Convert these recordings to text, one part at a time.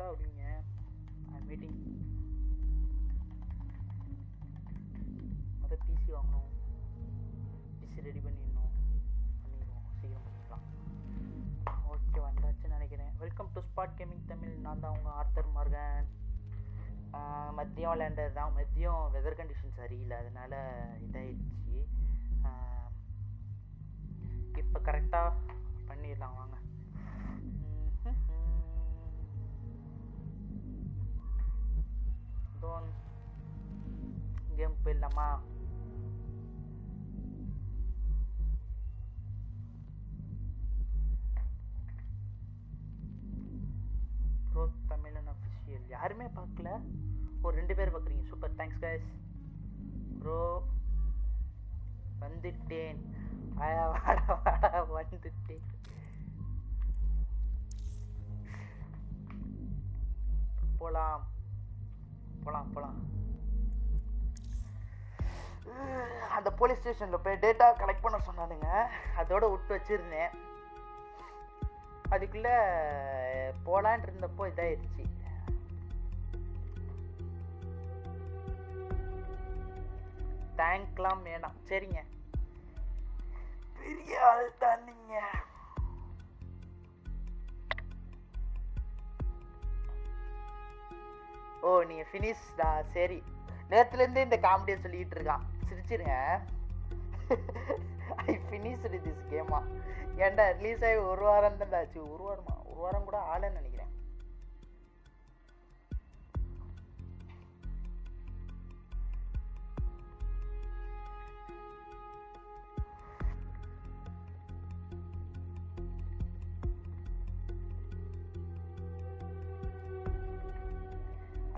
எப்படா அப்படிங்க மீட்டிங் அதை பிசி வாங்கணும், பிசி ரெடி பண்ணிடணும், பண்ணிடுவோம் சீக்கிரம் பண்ணிக்கலாம். ஓகே வந்தாச்சுன்னு நினைக்கிறேன். Welcome to spot gaming Tamil. நான் தான் உங்கள் ஆர்த்தர் மார்கன். மதியம் விளையாண்டது தான். மதியம் வெதர் கண்டிஷன் சரியில்லை, அதனால இதாகிடுச்சு. இப்போ கரெக்டாக பண்ணிடலாம் வாங்க. கேம் போயிடலாமா? ப்ரோ தமிழன் அஃபிஷியல் யாருமே பார்க்கல. ஒரு 2 பேர் பார்க்குறீங்க, சூப்பர், தேங்க்ஸ் கைஸ். ப்ரோ வந்துட்டேன், வந்துட்டேன். போலாம் போலாம் போலாம். அந்த போலீஸ் ஸ்டேஷனில் போய் டேட்டா கலெக்ட் பண்ண சொன்னானுங்க, அதோட விட்டு வச்சிருந்தேன். அதுக்குள்ள போலான் இருந்தப்போ இதாயிருச்சு. டேங்க்லாம் வேணாம், சரிங்க, பெரிய ஆள் தான் நீங்க. ஓ நீங்க ஃபினிஷ்டா, சரி. நேரத்துலேருந்தே இந்த காமெடியை சொல்லிட்டு இருக்கான், சிரிச்சிருங்க. ஐ ஃபினிஷ்டு திஸ் கேமா. ஏன்டா ரிலீஸ் ஆகி 1 வாரம் தான் ஆச்சு. 1 வாரமா? 1 வாரம் கூட ஆளுன்னு நினைக்கிறேன்.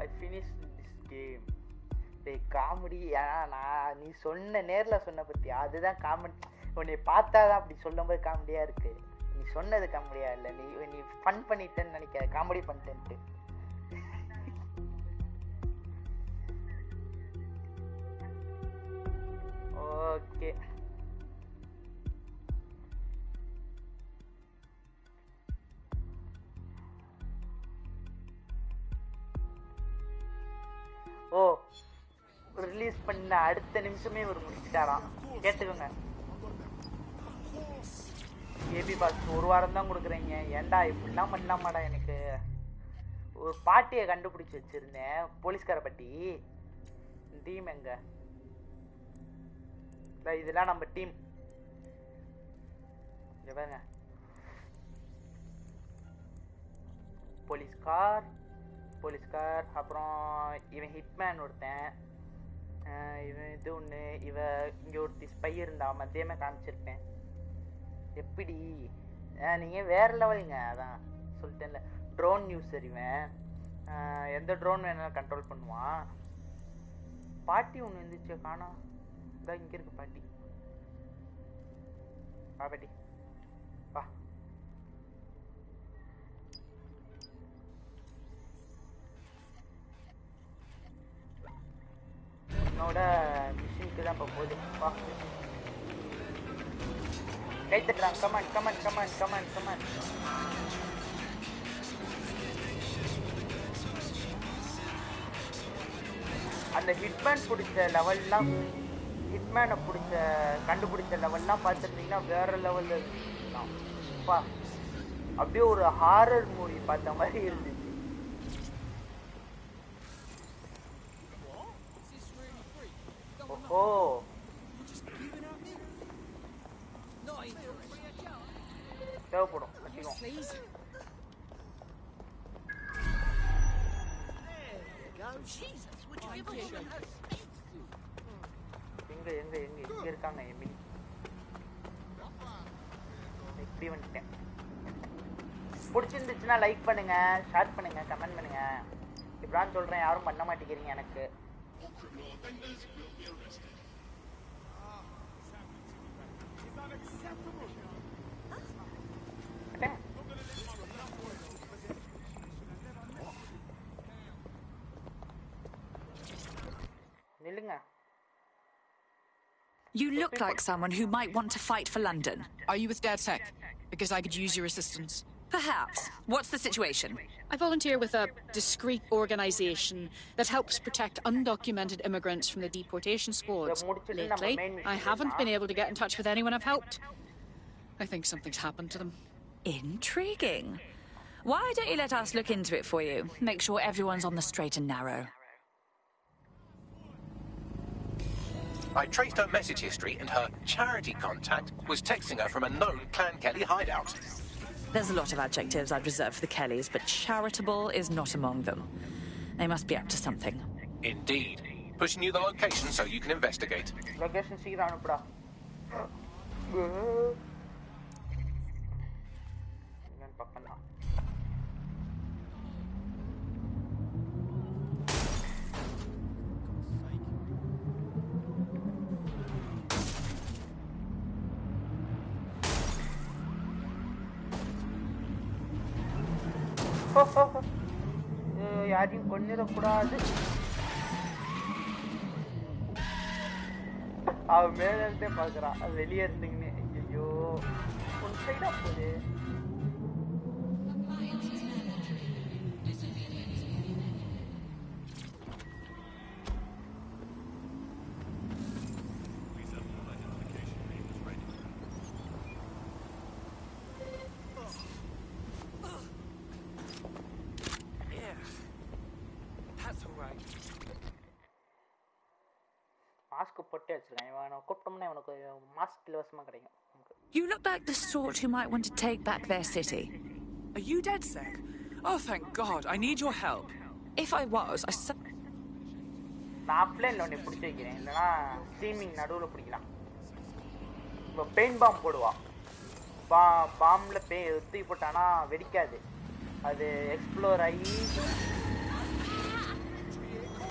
I finish this game. Comedy நான் நீ சொன்ன நேரில் சொன்ன பற்றி அதுதான் காமெடி. உன்னை பார்த்தா தான் அப்படி சொல்லும்போது காமெடியாக இருக்கு. நீ சொன்னது காமெடியா இல்லை, நீ ஃபன் பண்ணிட்டேன்னு நினைக்க, காமெடி பண்ணிட்டேன்ட்டு. ஓகே ஓ ரிலீஸ் பண்ண அடுத்த நிமிஷமே ஒரு முடிச்சிட்டாராம். கேட்டுக்கோங்க, ஏபி பாஸ் 1 வாரம் தான் கொடுக்குறீங்க. ஏன்டா இப்படிலாம் பண்ணலாமாடா? எனக்கு ஒரு பாட்டியை கண்டுபிடிச்சி வச்சிருந்தேன், போலீஸ்கார பாட்டி. டீம் எங்க? இதெல்லாம் நம்ம டீம். பாருங்க, போலீஸ்கார், அப்புறம் இவன் ஹிட்மேன் ஒருத்தன், இவன் இது ஒன்று, இங்கே ஒருத்தி ஸ்பை இருந்தா, மத்தியமே காமிச்சிருப்பேன். எப்படி நீங்கள் வேற லெவலுங்க, அதான் சொல்லிட்டேன்ல. ட்ரோன் நியூஸ் அறிவேன், எந்த ட்ரோன் வேணாலும் கண்ட்ரோல் பண்ணுவான். பாட்டி ஒன்று இருந்துச்சு, காணா. இதான் இங்கே இருக்கு பாட்டி. வா பாட்டி வா. என்னோட மிஷினுக்கு தான் இப்போ போகுது. வா கை தட்டுறான். கமான். அந்த ஹிட்மேன் பிடிச்ச லெவல்லாம், ஹிட்மேனை கண்டுபிடிச்ச லெவல்லாம் பார்த்துருந்தீங்கன்னா வேற லெவலில் இருந்துச்சுலாம். அப்பா அப்படியே ஒரு ஹாரர் மூவி பார்த்த மாதிரி இருந்துச்சு. ஓஹோ தேவைப்படும், கட்டிக்கும். எங்க இருக்காங்க எம்மி? இப்படி வந்துட்டேன். பிடிச்சிருந்துச்சுன்னா லைக் பண்ணுங்க, ஷேர் பண்ணுங்க, கமெண்ட் பண்ணுங்க. இப்படிதான் சொல்றேன், யாரும் பண்ண மாட்டேங்கிறீங்க எனக்கு. நில்லுங்க. You look like someone who might want to fight for London. Are you with DadTech? Because I could use your assistance. Perhaps. What's the situation? I volunteer with a discreet organization that helps protect undocumented immigrants from the deportation squads. Lately, I haven't been able to get in touch with anyone I've helped. I think something's happened to them. Intriguing. Why don't you let us look into it for you? Make sure everyone's on the straight and narrow. I traced her message history, and her charity contact was texting her from a known Clan Kelly hideout. There's a lot of adjectives I'd reserve for the Kellys, but charitable is not among them. They must be up to something. Indeed. Pushing you the location so you can investigate. Location சீக்கிரம் அனுப்புடா. இங்க பக்கம் தான். யாரையும் கொன்னிடக்கூடாது. அவன் மேல இருந்தே பாக்குறான், வெளியே இருந்தீங்கன்னு. ஐயோ, ஒன் சைடா போகுது. You look like the sort who might want to take back their city. Are you dead, Sec? Oh, thank God. I need your help. If I was, நான் பிளேன்ல ஒண்ணு பிடிச்சி வைக்கிறேன், இல்லைன்னா ஸ்ட்ரீமிங் நடுவில் பிடிக்கலாம். இப்போ பெயின் பாம் போடுவான். பாம்பில் தூக்கி போட்டானா வெடிக்காது, அது எக்ஸ்ப்ளோர் ஆகி.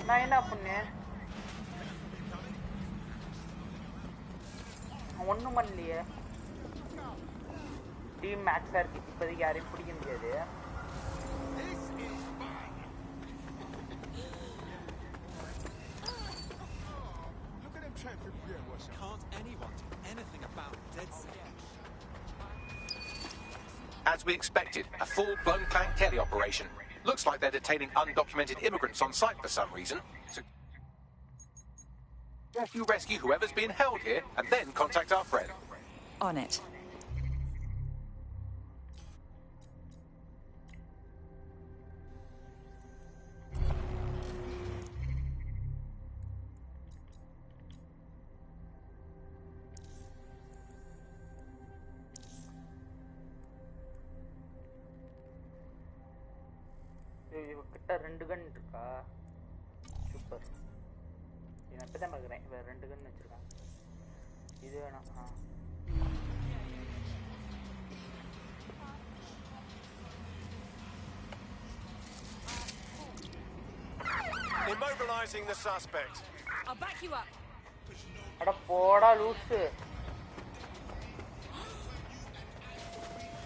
நான் என்ன பண்ணேன், ஒன்றும் பண்ணலையே. டீம் மேக்ஸாக இருக்கு, இப்போதைக்கு யாரையும் பிடிக்க முடியாது. As we expected, a full-blown Clan Kelly operation. Looks like they're detaining undocumented immigrants on site for some reason. So if you rescue whoever's being held here, and then contact our friend. On it. இவகிட்ட 2 கன் இருக்கா? Super. நான் இப்பதான் பார்க்குறேன், இவ 2 கன் வச்சிருக்கான். இது வேணாம். Immobilizing the suspect. I'll back you up. அட போடா லூசு.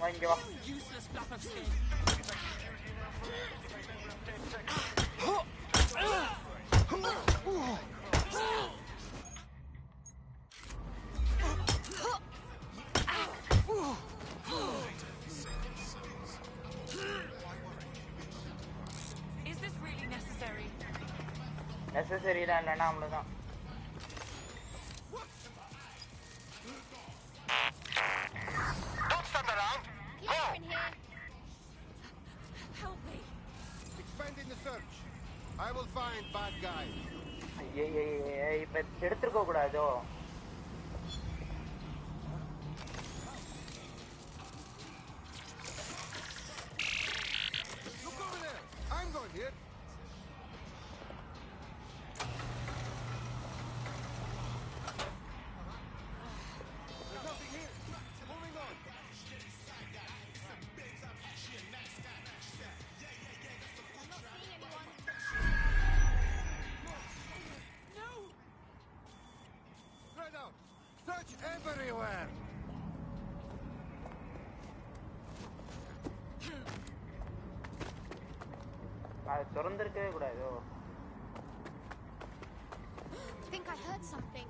வாங்க வா. Useless flap of skin. Is this really necessary? Necessary தான், இல்லைன்னா அவ்வளோதான். Don't stand around. Go. In here. Help me. Expanding the search. I will find bad guys. இப்ப எடுத்துருக்க கூடாதோ? Look over there. I'm going here. There's nothing here. Moving on. Spread out. Search everywhere. அது திறந்திருக்கவே கூடாதோ? Think I heard something.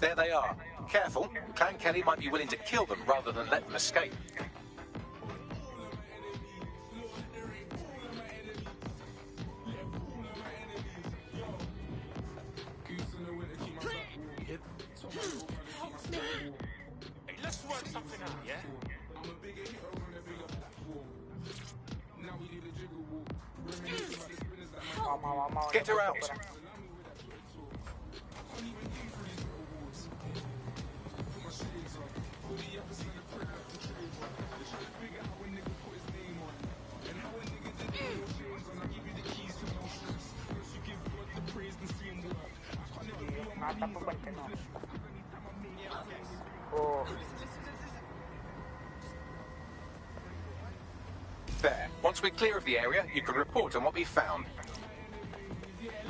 There they are. Careful, Clan Kelly might be willing to kill them rather than let them escape. work something out, yeah? Get her out. There. Once we're clear of the area, you can report on what we found.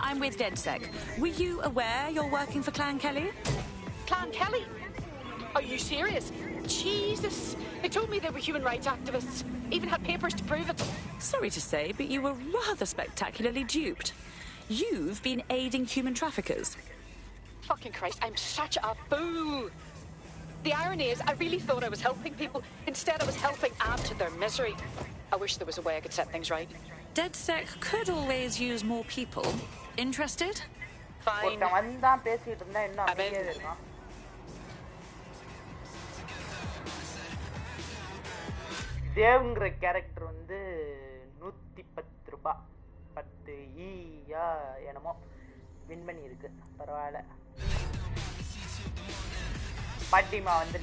I'm with DedSec. Were you aware you're working for Clan Kelly? Clan Kelly? Are you serious? Jesus. They told me they were human rights activists. Even had papers to prove it. Sorry to say, but you were rather spectacularly duped. You've been aiding human traffickers. Fucking Christ, I'm such a fool. The irony is, I really thought I was helping people. Instead, I was helping add to their misery. I wish there was a way I could set things right. DedSec could always use more people. Interested? Fine. I'm in. தேவ்ங்கிற character வந்து 110 ரூபாய் 10 ஈயா என்னமோ win பண்ணி இருக்கு. பரவாயில்ல. பாட்டிமா வந்து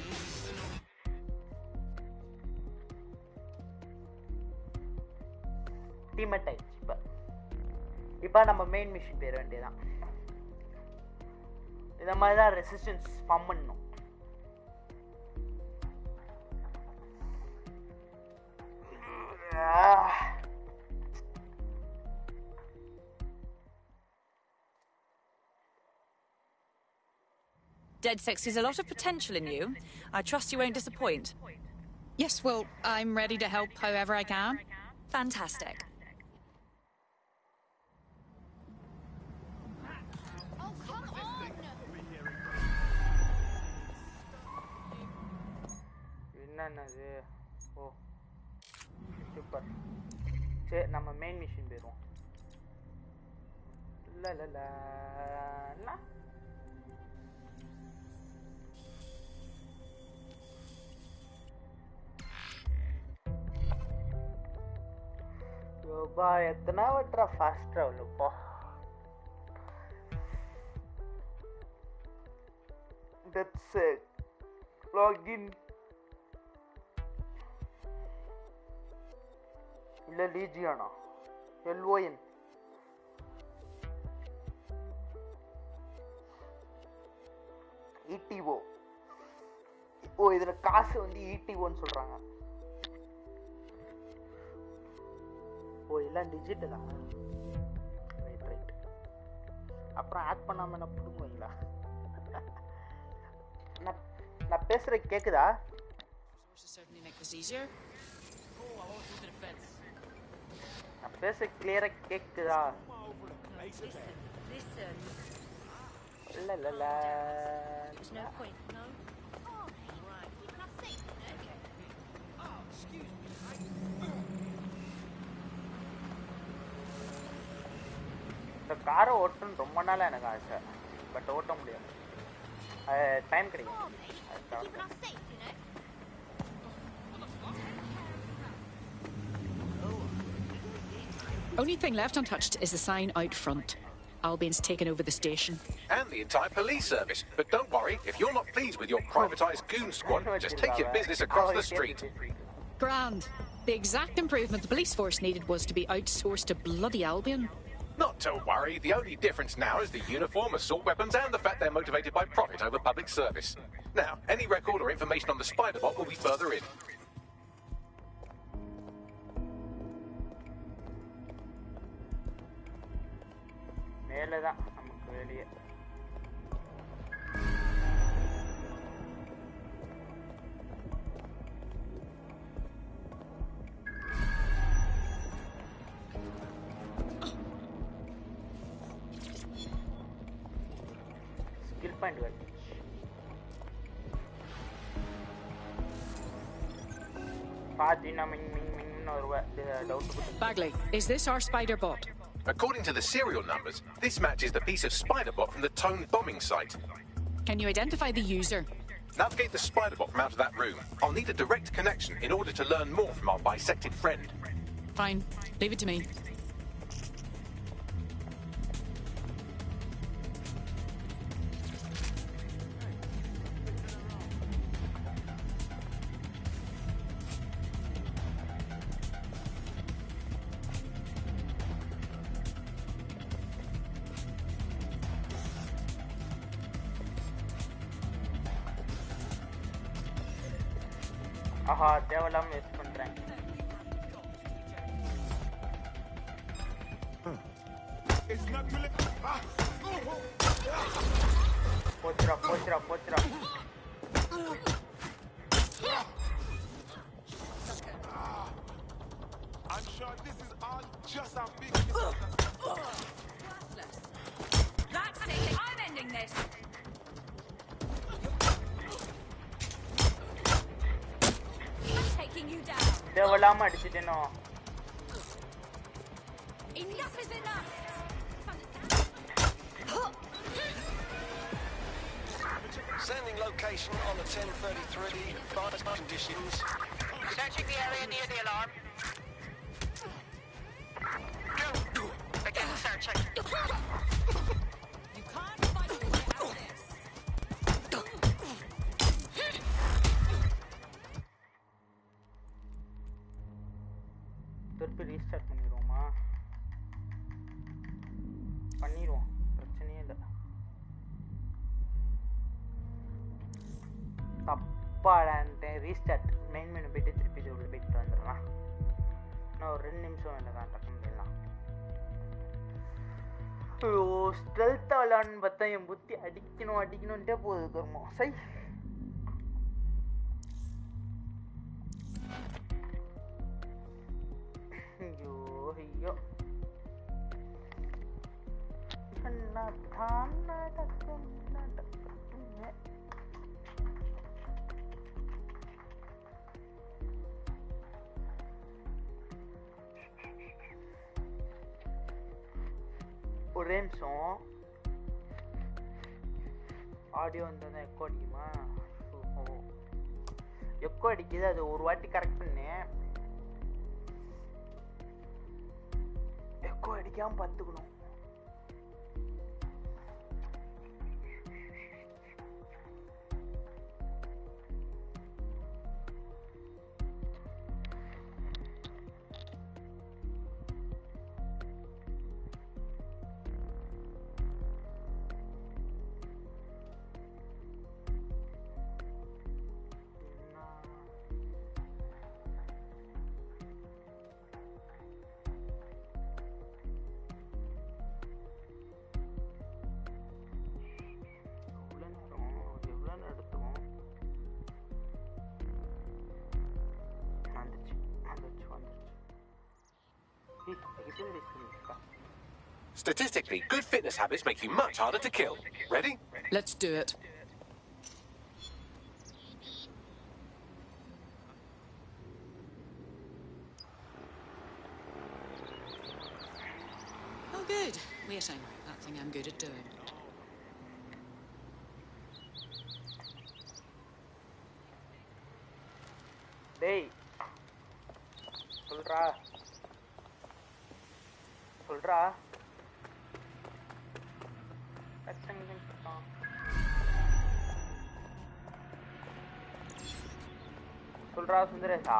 demat ஆயிடுச்சு. இப்போ நம்ம மெயின் மிஷன் பேர வேண்டியதான். இந்த மாதிரி தான் ரெசிஸ்டன்ஸ் ஃபார்ம் பண்ணணும். DedSec sees a lot of potential in you. I trust you won't disappoint. Yes, well, I'm ready to help however I can. Fantastic. Oh, come on! என்னது? ஓ சூப்பர். சரி நம்ம main mission போயிடுவோம். யோபா எத்தனை வட்டா fast ட்ராவல்ப்பா. DedSec login இல்ல லீஜியானா LON ETO. ஓ இதுல காசு வந்து ETOன்னு சொல்றாங்க. ஓ எல்லாம் டிஜிட்டலா? Right right. அப்புறம் ஆட் பண்ணாம என்ன புடுங்குவீங்களா? நான் பேசுற கேக்குதா? நான் பேச கிளியரா கேக்குதா? இல்ல இல்ல இல்ல. There's no point, no? Oh, right. Keeping us safe, you know? Oh, excuse me. இந்த காரை ஓட்டணும் ரொம்ப நாளா எனக்கு ஆசை. பட் ஓட்ட முடியாது. டைம் கிடைக்கும். Oh, mate. Keeping us safe, you know? Only thing left untouched is the sign out front. Albion's taken over the station. And the entire police service. But don't worry, if you're not pleased with your privatised goon squad, just take your business across the street. Grand. The exact improvement the police force needed was to be outsourced to bloody Albion. Not to worry, the only difference now is the uniform, assault weapons, and the fact they're motivated by profit over public service. Now, any record or information on the Spider-Bot will be further in. மேலதான் நமக்கு வெளியே. Skill point வருது. பாதி நம்ம Bagley, is this our Spider-Bot? According to the serial numbers, this matches the piece of Spider-Bot from the Tone bombing site. Can you identify the user? Navigate the spider bot from out of that room. I'll need a direct connection in order to learn more from our bisected friend. Fine. Leave it to me. ஆஹா தேவலாம் waste பண்றேன். போச்சுடா போச்சுடா போச்சுடா. I'm sure this is all just a big That's it. I'm ending this. I'm taking you down. தேவலாம் அடிச்சிட்டேனோ. Enough is enough. Sending location on the 1033. Fire conditions. Searching the area near the alarm. Go. Begin searching. You can't fight your way out of this. திருப்பி restart பண்ணிடுவோமா? பண்ணிடுவோம், பிரச்சனையே இல்லை. தப்பாடான்ட்டேன். Restart main menu போயிட்டு திருப்பி இது உள்ள போயிட்டு வந்துடலாம். நான் ஒரு 2 நிமிஷம் இல்லை தான் டக்கு முடியலாம். ஐயோ ஸ்ட்ரெல்த்தாக விளாட்னு பார்த்தா என் புத்தி அடிக்கணும்ட்டே போகுது கர்மம். சை ஐயோ ஐயோ ஒரே நிமிஷம். ஆடியோ வந்தா எக்கோ அடிக்குமா? எக்கோ அடிக்குது. அது ஒரு வாட்டி கரெக்ட் பண்ணேன். எக்கோ அடிக்காம பார்த்துக்கணும். Statistically, good fitness habits make you much harder to kill. Ready? Let's do it. Oh, good. Waiting. That thing I'm good at doing. Hey. சொல்றா. சொல்றா சுந்தரேஷா.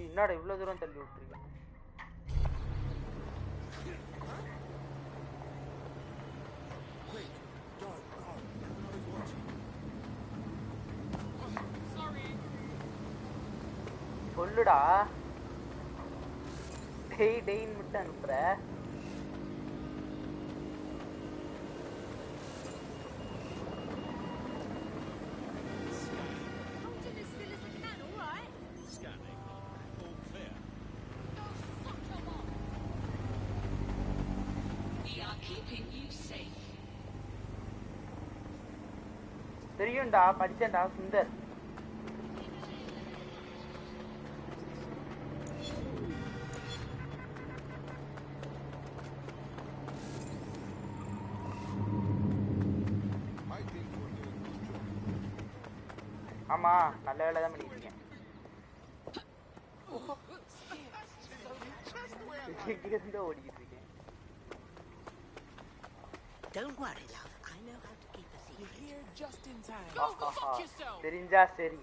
என்னடா இவ்வளவு தூரம் தள்ளி விட்டுருக்க? சொல்லுடா. டெய்ன்னு மட்டும் அனுப்புற. தெரியும்டா, படிச்சேன்டா சுந்தர். ஆமா நல்ல வேலை தான் பண்ணிருக்கீங்க. இருந்து ஓடிக்கிட்டு இருக்கேன். Don't worry, love. I know how to keep a secret. You're here just in time. தெரிஞ்சா சரி.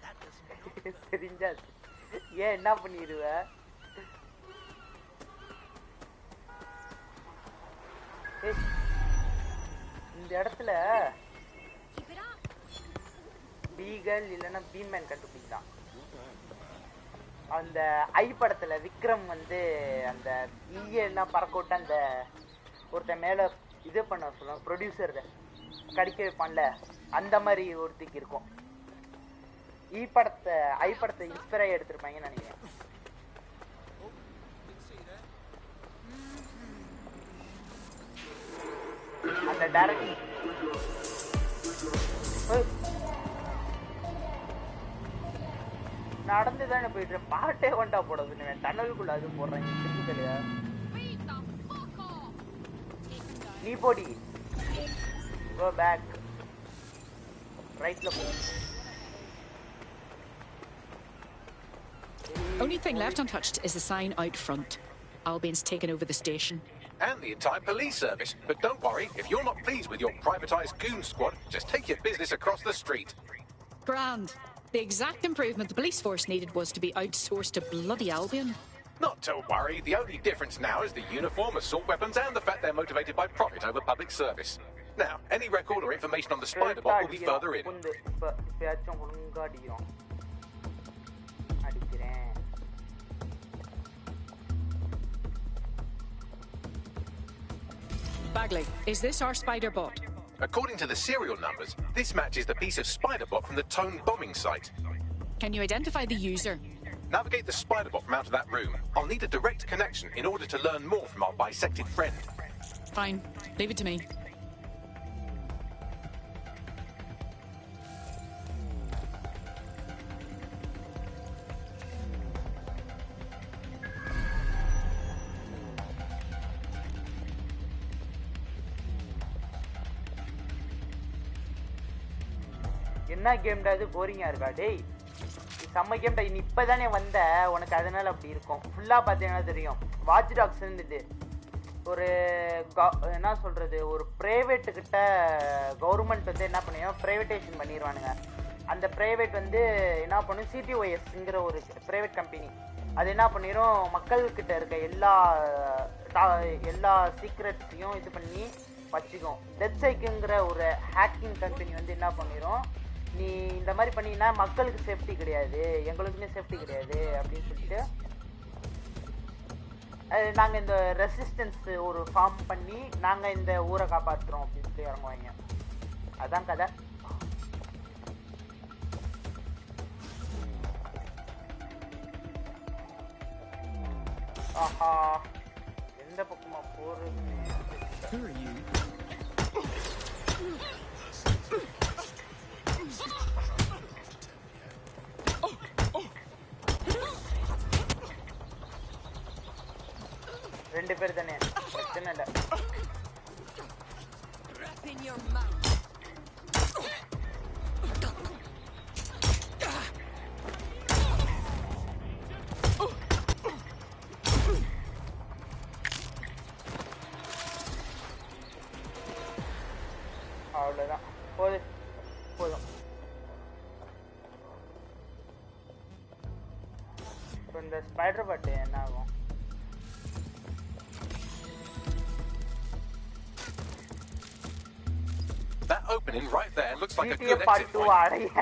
That doesn't தெரிஞ்சா ஏன் என்ன பண்ணிடுவ? இந்த இடத்துல பீகல் இல்லைன்னா பீமேன் கண்டுபிடிக்கலாம். அந்த ஐ படத்துல விக்ரம் வந்து அந்த ஈயெல்லாம் பறக்க விட்டு அந்த ஒருத்தன் மேல இது பண்ண சொல்லுவாங்க ப்ரொடியூசர் கடிக்க வைப்பான்ல, அந்த மாதிரி ஒருத்திக்கு இருக்கும். ஐ படத்தை இன்ஸ்பயர் ஆகி எடுத்திருப்பாங்கன்னு நினைக்கிறேன். அந்த டைரக்ட் நடந்துதானே போயிட்டு பாட்டே கொண்டா போடுறது டனலுக்குள்ள அது போடுறேன். தெரியுதுலையா நீ போடி. Go back. Rightல போ. Only thing left untouched is the sign out front. Albion's taken over the station. And the entire police service. But don't worry, if you're not pleased with your privatised goon squad, just take your business across the street. Grand. The exact improvement the police force needed was to be outsourced to bloody Albion. Not to worry, the only difference now is the uniform, assault weapons, and the fact they're motivated by profit over public service. Now, any record or information on the spider bot will be further in. Bagley, is this our spider bot? According to the serial numbers, this matches the piece of spider bot from the Tone bombing site. Can you identify the user? Navigate the spider bot from out of that room. I'll need a direct connection in order to learn more from our bisected friend. Fine. Leave it to me. என்ன கேம்டா இது? போரிங்கா இருக்கா? டேய் செம்ம கேம்டா. நீ இப்பதானே வந்த, உனக்கு அதனால அப்படி இருக்கும். ஃபுல்லா பார்த்தீங்கன்னா தெரியும். வாட்ச் டாக்ஸ் இருந்தது ஒரு என்ன சொல்றது, ஒரு பிரைவேட் கிட்ட கவர்மெண்ட் வந்து என்ன பண்ணிடும், பிரைவேட்டைசேஷன் பண்ணிடுவானுங்க. அந்த பிரைவேட் வந்து என்ன பண்ணும், சிடிஓஎஸ்ங்கிற ஒரு பிரைவேட் கம்பெனி, அது என்ன பண்ணிடும், மக்கள்கிட்ட இருக்க எல்லா சீக்ரெட்ஸையும் இது பண்ணி வச்சுக்கும். டெத்சைக்குங்கிற ஒரு ஹேக்கிங் கம்பெனி வந்து என்ன பண்ணிடும், நீ இந்த மாதிரி பண்ணினா மக்களுக்கு சேஃப்டி கிடையாது, எங்களுக்குமே சேஃப்டி கிடையாது அப்படின்னு சொல்லிட்டு நாங்கள் இந்த ரெசிஸ்டன்ஸ் ஒரு ஃபார்ம் பண்ணி நாங்கள் இந்த ஊரை காப்பாற்றுறோம் அப்படின்னு சொல்லி இறங்குவாங்க. அதான் கதை. ஆஹா, எந்த பக்கமா போறதுன்னு ரெண்டு பேர் தானே, பிரச்சனை இல்லை. அவ்வளோதான், போதும். இப்போ இந்த ஸ்பைடர் பாட்டு என்ன ஆகும்? That opening right there looks like a good exit point.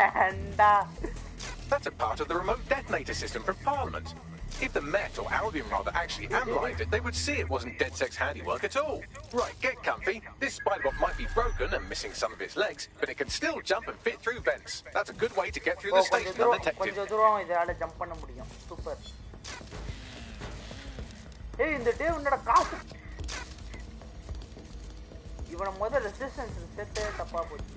That's a part of the remote detonator system from Parliament. If the Met, or Albion rather, actually analysed it, they would see it wasn't DedSec's handiwork at all. Right, get comfy. This spider-bot might be broken and missing some of its legs, but it can still jump and fit through vents. That's a good way to get through the station undetected. கொஞ்சம் தூரம் இதால jump பண்ண முடியும். Super. ஏய், இந்த டே உன்னோட காசு இவனை முதல்ல ரெசிஸ்டன்ஸ் செட்டே தப்பா போச்சு.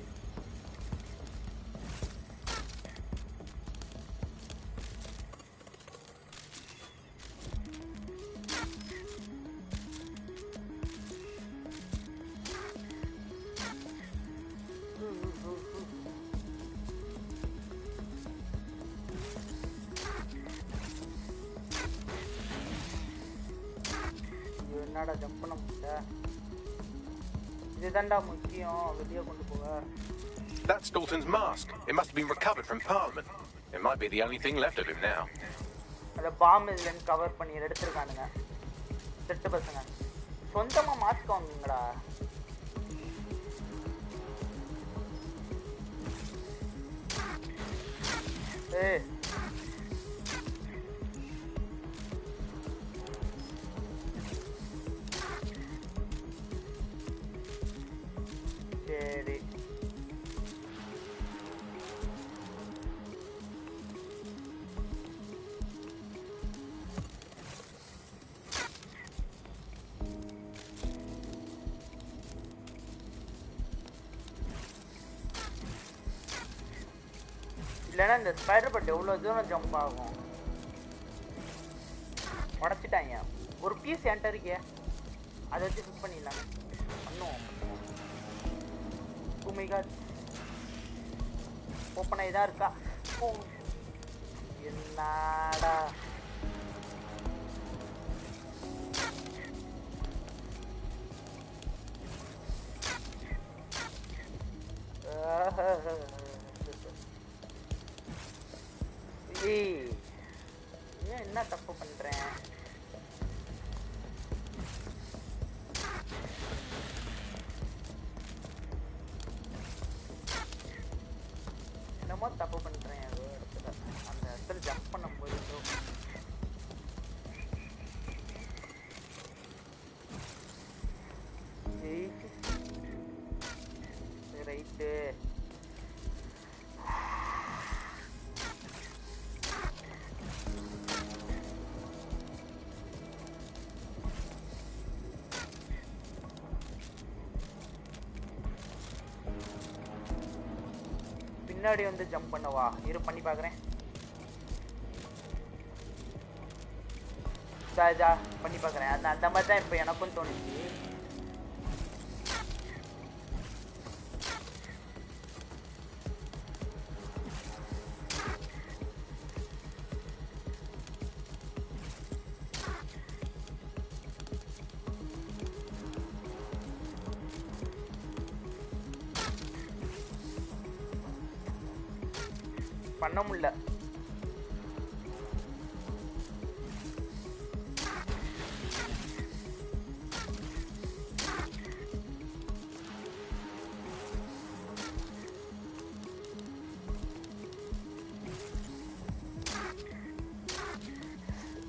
என்னடா ஜம்ப் பண்ண முடியல இதுதான்டா முக்கியம் வெளியே கொண்டு போக That's Dalton's mask. It must have been recovered from Parliament. It might be the only thing left of him now. அத பாம் இல்லன்னு கவர் பண்ணி எடுத்துருக்கானுங்க செட்டு பசங்க சொந்தமா மாஸ்க் வாங்குங்கடா ஏய் சரி இல்லைன்னா இந்த ஸ்பைடர் பட் எவ்வளோ தூரம் ஜம்ப் ஆகும் உடச்சிட்டாங்க ஒரு பீஸ் என்கிட்ட இருக்கே அதை வச்சு ஃபிக்ஸ் பண்ணிடலாங்க பண்ணுவோம் Oh my god ஓப்பன் ஆகிதான் இருக்கா என்னடா ஏய் ஏன் என்ன தப்பு பண்றேன் என்னமோ தப்பு பண்றேன் ஏதோ இடத்துல அந்த இடத்துல ஜம்ப் பண்ணும்போது ரைட்டு பின்னாடி வந்து ஜம்ப் பண்ணவா இரு பண்ணி பார்க்குறேன் பண்ணி பார்க்குறேன் அந்த மாதிரி தான் இப்போ எனக்கும் தோணுச்சு பண்ண முடியல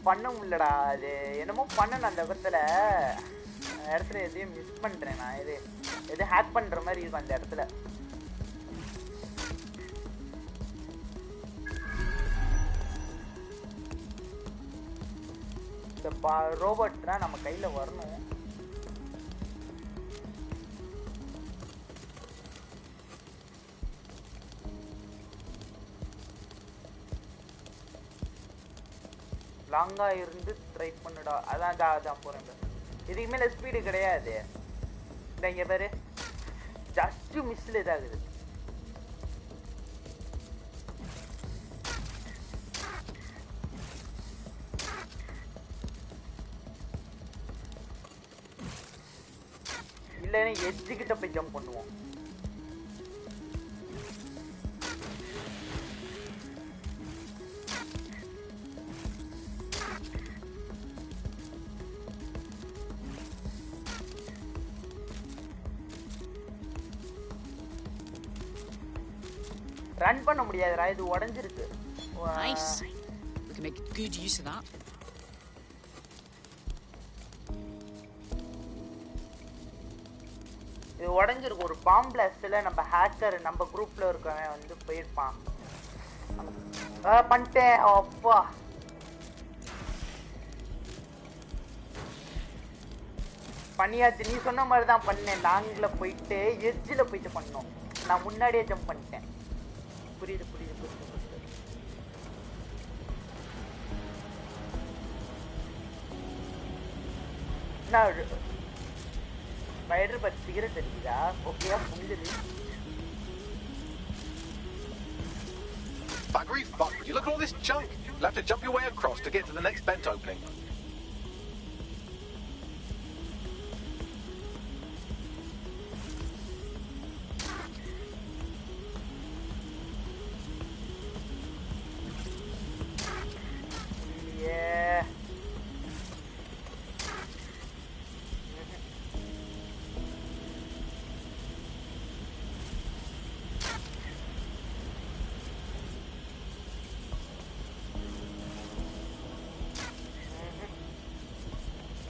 பண்ண முடியலடா அது என்னமோ பண்ணணும் அந்த இடத்துல எதையும் மிஸ் பண்றேன் நான் எது ஹேக் பண்ற மாதிரி இருக்கும் அந்த இடத்துல ரோபோட் தான் நம்ம கையில வரணும் லாங்கா இருந்து ட்ரை பண்ணுடா அதான் போறேன் இதுக்கு மேல ஸ்பீடு கிடையாது இங்க பாரு ஜஸ்ட் மிஸ்ல இதாகுது இல்லைன்னா எட்ஜு கிட்ட போய் ஜம்ப் பண்ணுவோம் ரன் பண்ண முடியாதுடா இது உடைஞ்சிருக்கு Nice. We can make good use of that. இது உடைஞ்சிருக்கு ஒரு பாம் பிளாஸ்ட்ல நம்ம ஹேக்கர் நம்ம குரூப்ல இருக்கவன் வந்து போயிருப்பான் பண்ணிட்டேன் அப்பா பண்ணியாச்சு நீ சொன்ன மாதிரி தான் பண்ணேன் லாங்ல போயிட்டு எட்ஜில் போயிட்டு பண்ணோம் நான் முன்னாடியே ஜம்ப் பண்ணிட்டேன் புரியுது நான் ஸ்பைடர் பட் சிகரெட் அடிக்குதா ஓகேயா புரிஞ்சுது Buggery fuck, would you look at all this junk? You'll have to jump your way across to get to the next vent opening.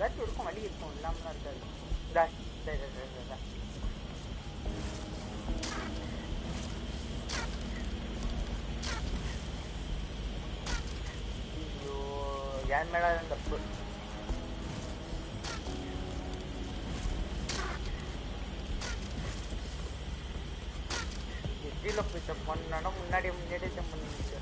ஏதாச்சும் இருக்கும், வழி இருக்கும், இல்லாமலாம் இருக்காது. இதா ஐயோ, என் மேல தப்பு. எஜ்ஜில் போய் ஜம்ப் பண்ணா முன்னாடியே ஜம்ப் பண்ணிட்டு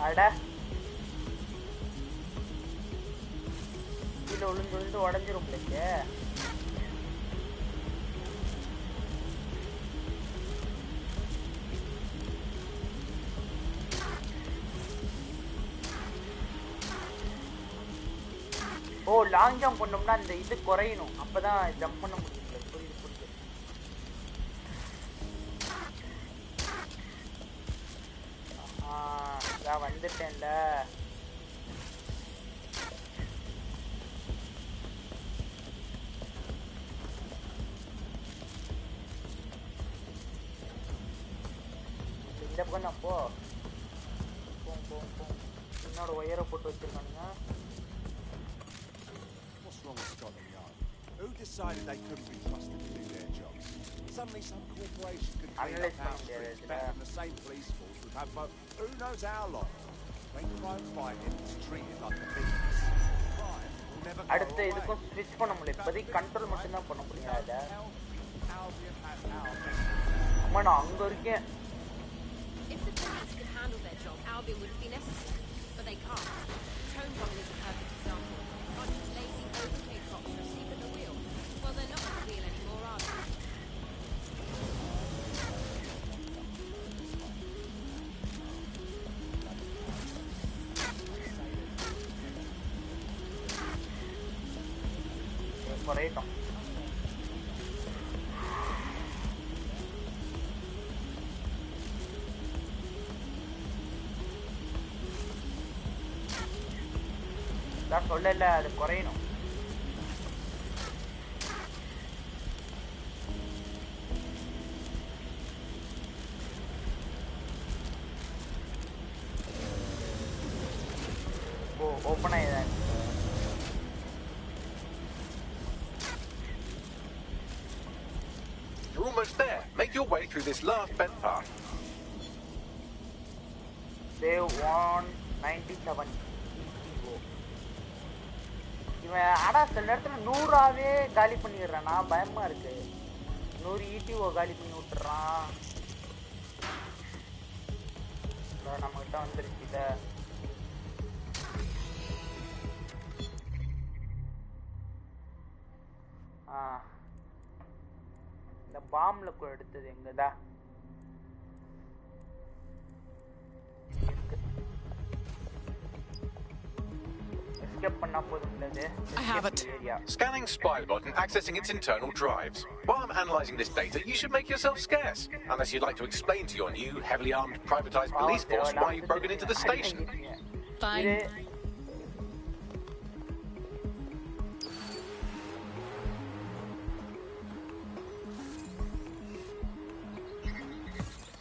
அட கீழே விழுந்து உடஞ்சிரும் பிள்ளைக்கு. ஓ, லாங் ஜம்ப் பண்ணோம்னா அந்த இது குறையணும், அப்பதான் ஜம்ப் பண்ண முடியும். புரியுது புரியுது. நான் வந்துட்டேன்ல. இந்த பக்கம் தான் போ. என்னோட ஒயரை போட்டு வச்சிருக்கானுங்க. Who decided they couldn't be trusted to do their jobs? Suddenly some corporation could clean up our streets better than the same police force would have who knows how long. When crime fighting is treated like a business, crime will never go away. அடுத்து இதுக்கும் ஸ்விட்ச் பண்ண முடியும். இப்போதைக்கு control மட்டும் தான் பண்ண முடியும். அத அம்மா நான் அங்க இருக்கேன். If the police could handle their job, Albion wouldn't be necessary, but they can't. Tone bombing is a perfect example. A bunch of lazy, overpaid cops are asleep at the wheel. Well, they're not at the wheel anymore, are they? குறையட்டும். நான் சொல்லல, அது குறையணும். ஓ, open ஆயிதான். You're almost there. Make your way through this last bent path. Save 197. இவன் ஆனா சில நேரத்துல 100ஆவே காலி பண்ணிடுறானா, பயமா இருக்கு. 100 ETO காலி பண்ணி விட்டுறான். நம்ம கிட்ட வந்துருச்சு இத. இந்த பாம்ல எடுத்தது எங்கடா? I have it. Scanning Spybot and accessing its internal drives. While I'm analysing this data, you should make yourself scarce. Unless you'd like to explain to your new, heavily armed, privatised police force why you've broken into the station. Fine.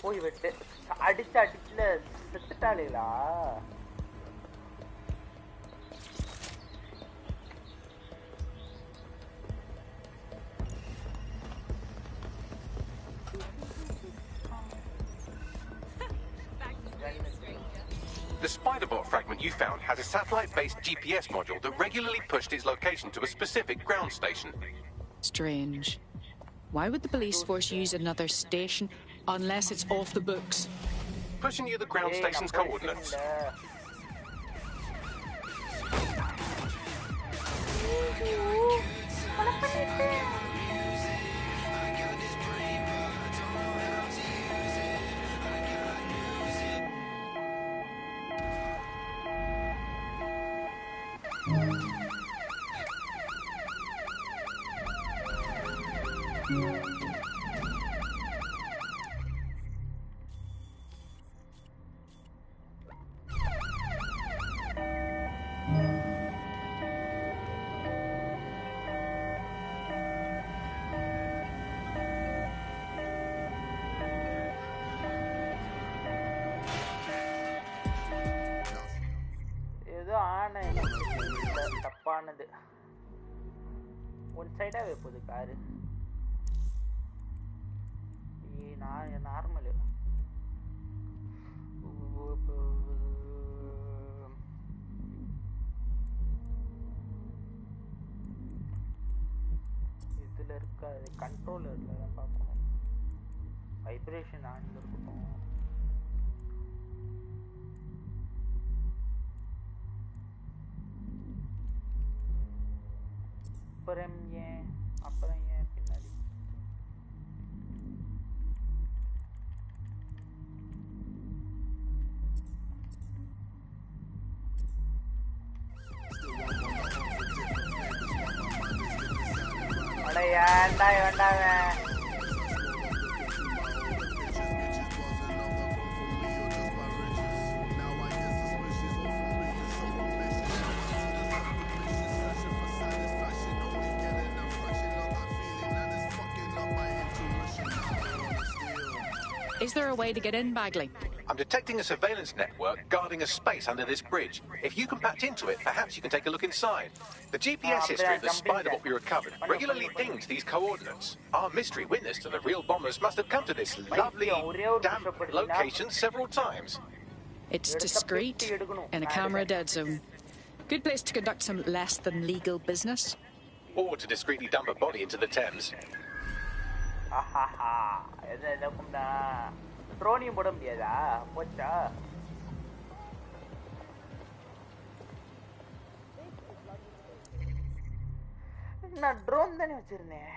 போய் விட்டு அடிச்சு அடிச்சுல செத்துட்டாளேலா? The Spiderbot fragment you found has a satellite-based GPS module that regularly pushed its location to a specific ground station. Strange. Why would the police force use another station unless it's off the books? Pushing you the ground station's coordinates. தப்பானது one சைடாவே போகுது car normal இதுல இருக்காது கண்ட்ரோலர்ல தான் பார்க்கணும் vibration ஆன்ல இருக்கட்டும் அப்புறம் ஏன் பின்னாடி அட ஏன்டா வேண்டாங்க Is there a way to get in, Bagley? I'm detecting a surveillance network guarding a space under this bridge. If you can patch into it, perhaps you can take a look inside. The GPS history of the spider what we recovered regularly dings these coordinates. Our mystery witness to the real bombers must have come to this lovely, damp location several times. It's discreet, in a camera dead zone. Good place to conduct some less than legal business. Or to discreetly dump a body into the Thames. ட்ரோனியும் போட முடியாதா போச்சா நான் drone தானே வச்சிருந்தேன்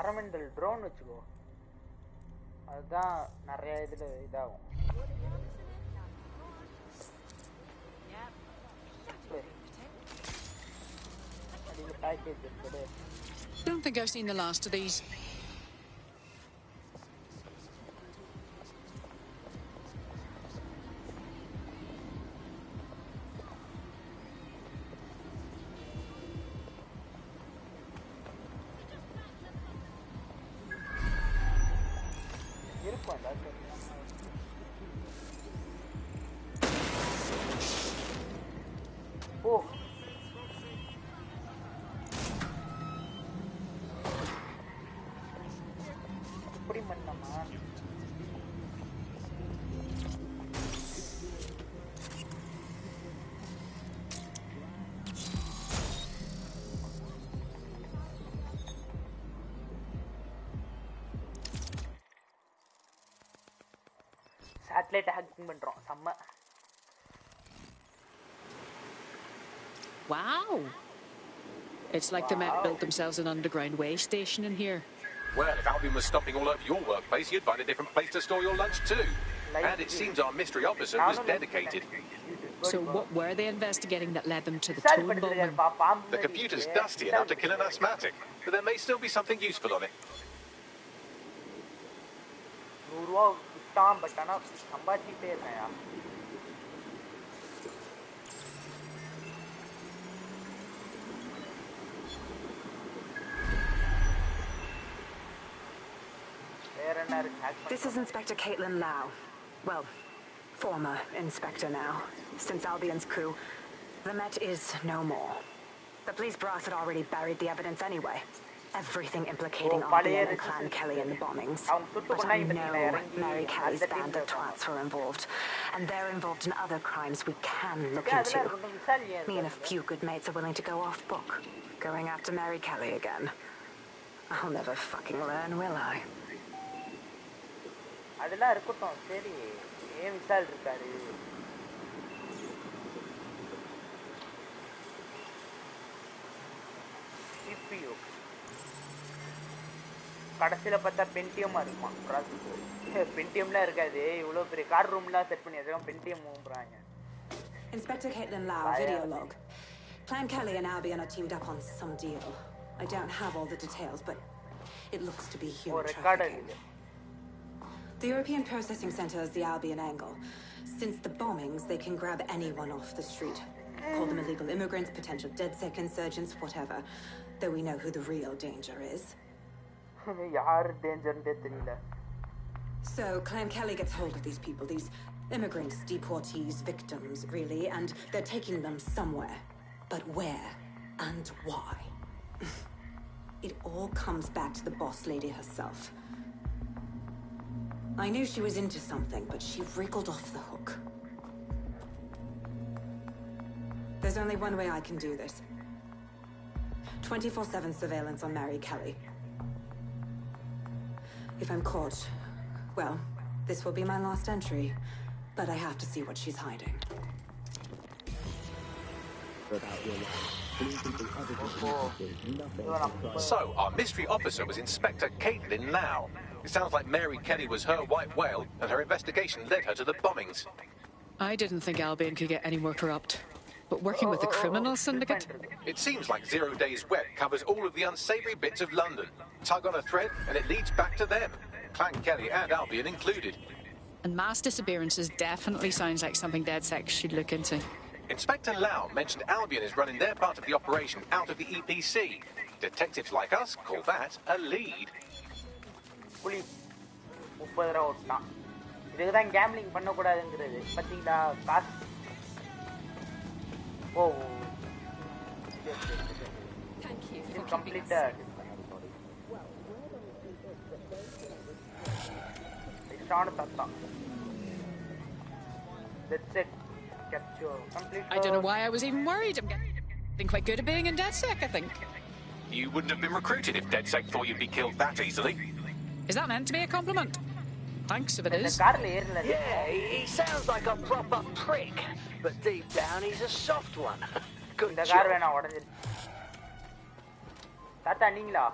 அரமெண்டல் drone வச்சுக்கோ அதுதான் நிறைய இதுல இதாகும் Don't think I've seen the last of these. Oh. Satellite hacking பண்றோம் செம்ம Wow. It's like the Met built themselves an underground way station in here. Well, if Albion was stopping all over your workplace, you'd find a different place to store your lunch too. And it seems our mystery officer was dedicated. So what were they investigating that led them to the tone bombing? The computer's dusty enough to kill an asthmatic, but there may still be something useful on it. This is Inspector Caitlin Lau. Well, former inspector now. Since Albion's coup, the Met is no more. The police brass had already buried the evidence anyway. Everything implicating Albion and Clan Kelly in the bombings. But I know Mary Kelly's band of twats were involved. And they're involved in other crimes we can look into. Me and a few good mates are willing to go off book. Going after Mary Kelly again. I'll never fucking learn, will I? அதெல்லாம் இருக்கட்டும் சரி ஏன் விசால் இருக்காரு CPU கடைசியில பார்த்தா பென்டியமா இருக்குமா processor பென்டியம்லாம் இருக்காது இவ்வளோ பெரிய கார் ரூம்லாம் செட் பண்ணி வச்சிருக்கோம் Pentium ஊம்புறாங்க Inspector Caitlin Lau, video log. Clan Kelly and Albion are teamed up on some deal. I don't have all the details, but it looks to be human trafficking. The European Processing Center is the Albion angle. Since the bombings, they can grab anyone off the street. Call them illegal immigrants, potential DedSec insurgents, whatever. Though we know who the real danger is. யார் டேஞ்சர்னே தெரியல So, Clan Kelly gets hold of these people, these immigrants, deportees, victims, really, and they're taking them somewhere. But where and why? It all comes back to the boss lady herself. I knew she was into something, but she wriggled off the hook. There's only one way I can do this. 24/7 surveillance on Mary Kelly. If I'm caught, well, this will be my last entry. But I have to see what she's hiding. So, our mystery officer was Inspector Caitlin Lau. It sounds like Mary Kelly was her white whale, and her investigation led her to the bombings. I didn't think Albion could get any more corrupt. But working with the criminal syndicate? It seems like 0 Days Web covers all of the unsavory bits of London. Tug on a thread, and it leads back to them. Clan Kelly and Albion included. And mass disappearances definitely sounds like something DedSec should look into. Inspector Lau mentioned Albion is running their part of the operation out of the EPC. Detectives like us call that a lead. புலி 30 ரூபா ஓட்டினான். இதுக்குதான் gambling பண்ணக்கூடாதுங்கிறது. பார்த்தீங்களா காசு. ஓ it's completed. That's it. Capture. Complete. I don't know why I was even worried. I'm getting quite good at being in DedSec, I think. You wouldn't have been recruited if DedSec thought you'd be killed that easily. Is that meant to be a compliment? Thanks if it is. Yeah, he sounds like a proper prick, but deep down he's a soft one. Good job. தாத்தா நீங்களா?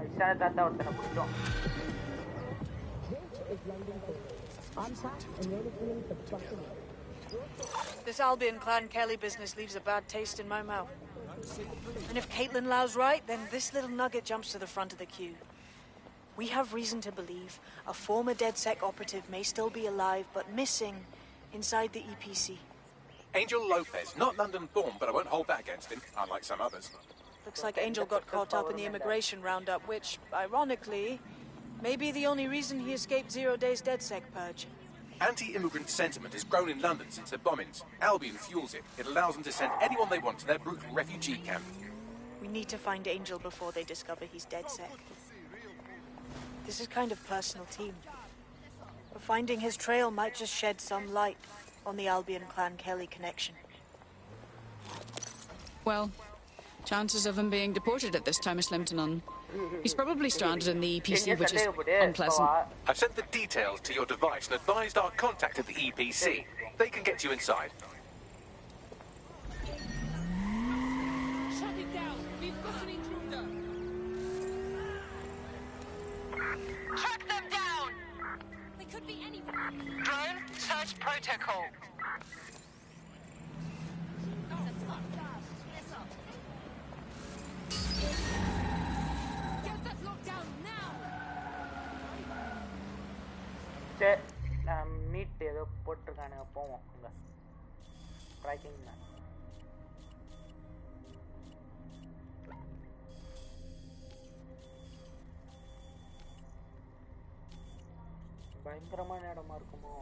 ஐசான தாத்தா ஒருத்தனை புடிச்சோம். This Albion Clan Kelly business leaves a bad taste in my mouth. And if Caitlin Lau's right, then this little nugget jumps to the front of the queue. We have reason to believe a former DedSec operative may still be alive, but missing inside the EPC. Angel Lopez, not London-born, but I won't hold that against him, unlike some others. Looks like Angel got caught up in the immigration roundup, which, ironically, may be the only reason he escaped 0 Days DedSec purge. Anti-immigrant sentiment has grown in London since the bombings. Albion fuels it. It allows them to send anyone they want to their brutal refugee camp. We need to find Angel before they discover he's DedSec. This is kind of personal team. But finding his trail might just shed some light on the Albion Clan Kelly connection. Well, chances of him being deported at this time are slim to none. He's probably stranded in the EPC, which is unpleasant. I've sent the details to your device and advised our contact at the EPC. They can get you inside. Shut it down! We've got an intruder! Track them down! They could be anywhere. Drone, search protocol. Get that lockdown now! Meet ஏதோ போட்டிருக்கானுங்க போவோம் அங்க tracking பயங்கரமான இடமா இருக்குமோ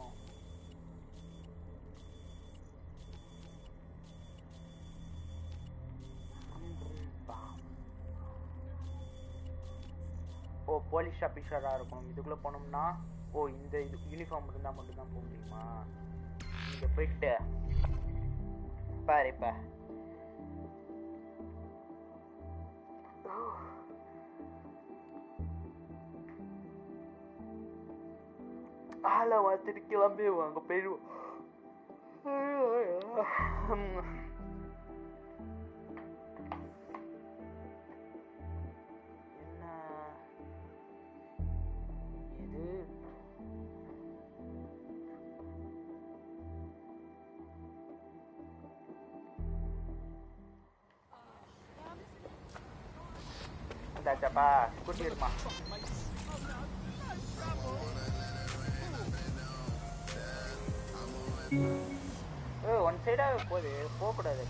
ஓ police ஆபீசரா இருக்கும் இதுக்குள்ள போனோம்னா ஓ இந்த யூனிஃபார்ம் இருந்தா மட்டும் தான் போக முடியுமா இங்க போயிட்டு பாரு இப்ப ஆள வந்துட்டு கிளம்பிடுவோம் அங்க போயிடுவோம் Siapa? Kunci rumah. One side போகக்கூடாது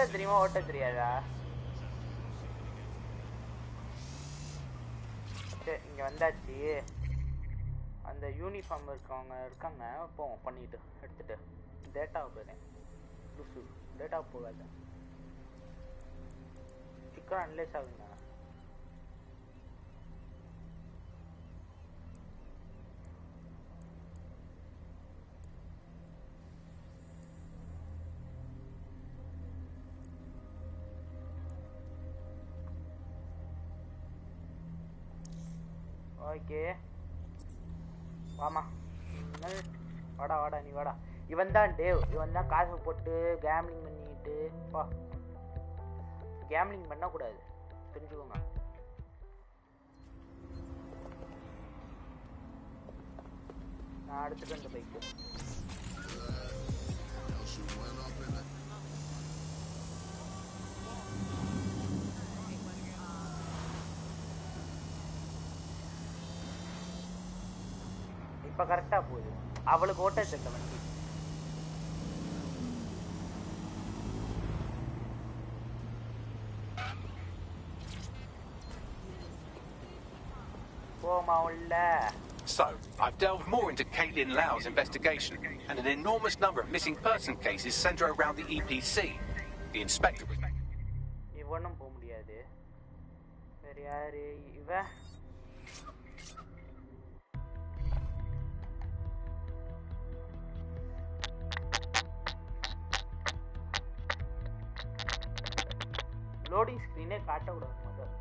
ஓட்ட தெரியுமா ஓட்ட தெரியாதா இங்க வந்தாச்சு அந்த யூனிஃபார்ம் இருக்காங்க போவோம் பண்ணிட்டு எடுத்துட்டு டேட்டா போறேன் டேட்டா போகாத சீக்கிரம் அனலைஸ் ஆகுங்க ஓகே வாமா வாடா நீ வாடா இவன் தான் டேவ் இவன் தான் காசு போட்டு கேம்லிங் பண்ணிட்டு வா கேம்லிங் பண்ணக்கூடாது தெரிஞ்சுக்கோங்க நான் அடுத்துட்டு அந்த பைக்கு இப்ப கரெக்டா போகுது அவளுக்கு ஓட்ட தெரியல வண்டி போமா உள்ள So, I've delved more into Caitlin Lau's investigation, and an enormous number of missing person cases center around the EPC. The inspector was... இவனும் போக முடியாது வேற யாரு இவ லோடிங் ஸ்கிரீனே காட்டக்கூடாது முதல்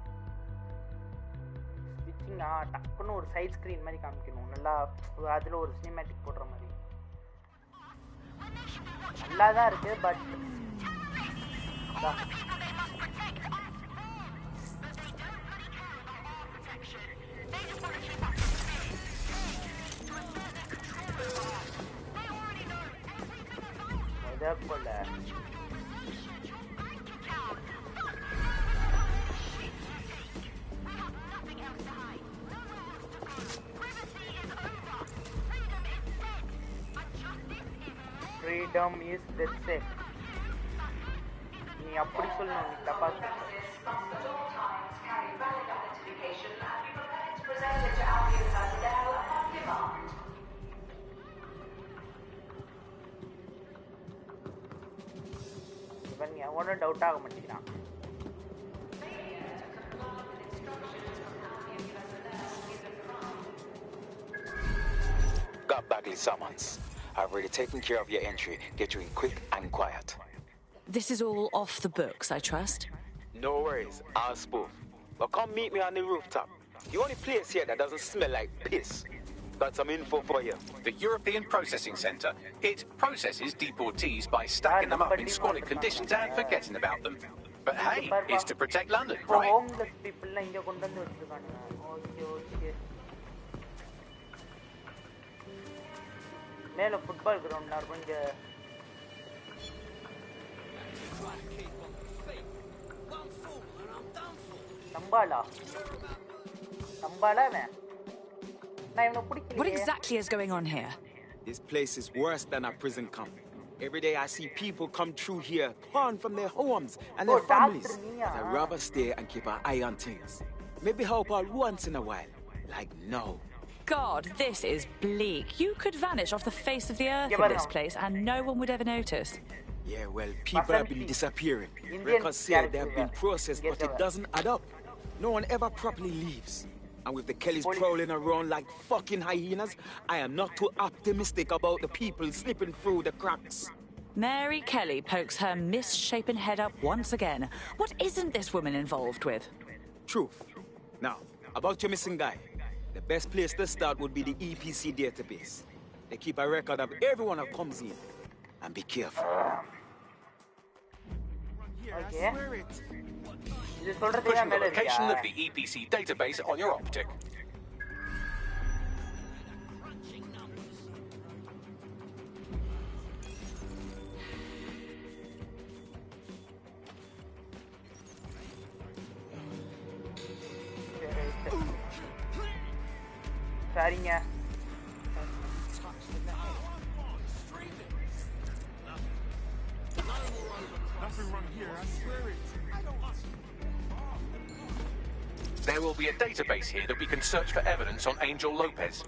ஸ்விட்சிங்னா டக்குன்னு ஒரு சைட் ஸ்கிரீன் மாதிரி காமிக்கணும் நல்லா அதில் ஒரு சினிமேட்டிக் போடுற மாதிரி நல்லா தான் இருக்கு பட் போல freedom is death safe நீ அப்படி சொல்லணும் நீ தப்பா இவன் எவனும் டவுட் ஆக மாட்டேங்கிறான் Got Bagley summons. I've already taken care of your entry. Get you in quick and quiet. This is all off the books, I trust? No worries. I'll spoof. But come meet me on the rooftop. The only place here that doesn't smell like piss. Got some info for you. The European Processing Centre. It processes deportees by stacking them up in squalid conditions and forgetting about them. But hey, it's to protect London, right? Homeless people inga kondu vandu vechirukanga. Okay. மேல football ground நான் கொஞ்ச நம்பாலா நான் இவனை பிடிக்கல. What exactly is going on here? This place is worse than a prison camp. Every day I see people come through here, torn from their homes and their families. But I'd rather stay and keep an eye on things. Maybe help out once in a while. Like no. God, this is bleak. You could vanish off the face of the earth in this place and no one would ever notice. Yeah, well, people have been disappearing. Records say they have been processed, but it doesn't add up. No one ever properly leaves. And with the Kellys prowling around like fucking hyenas, I am not too optimistic about the people slipping through the cracks. Mary Kelly pokes her misshapen head up once again. What isn't this woman involved with? Truth. Now, about your missing guy. The best place to start would be the EPC database. They keep a record of everyone that comes in. And be careful. Okay. Pushing the location of the EPC database on your optic. சரிங்க. nothing wrong here, I swear it. There will be a database here that we can search for evidence on Angel Lopez.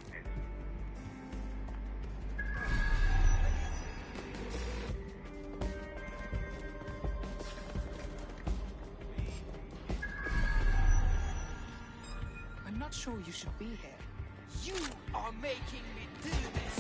I'm not sure you should be here. You are making me do this.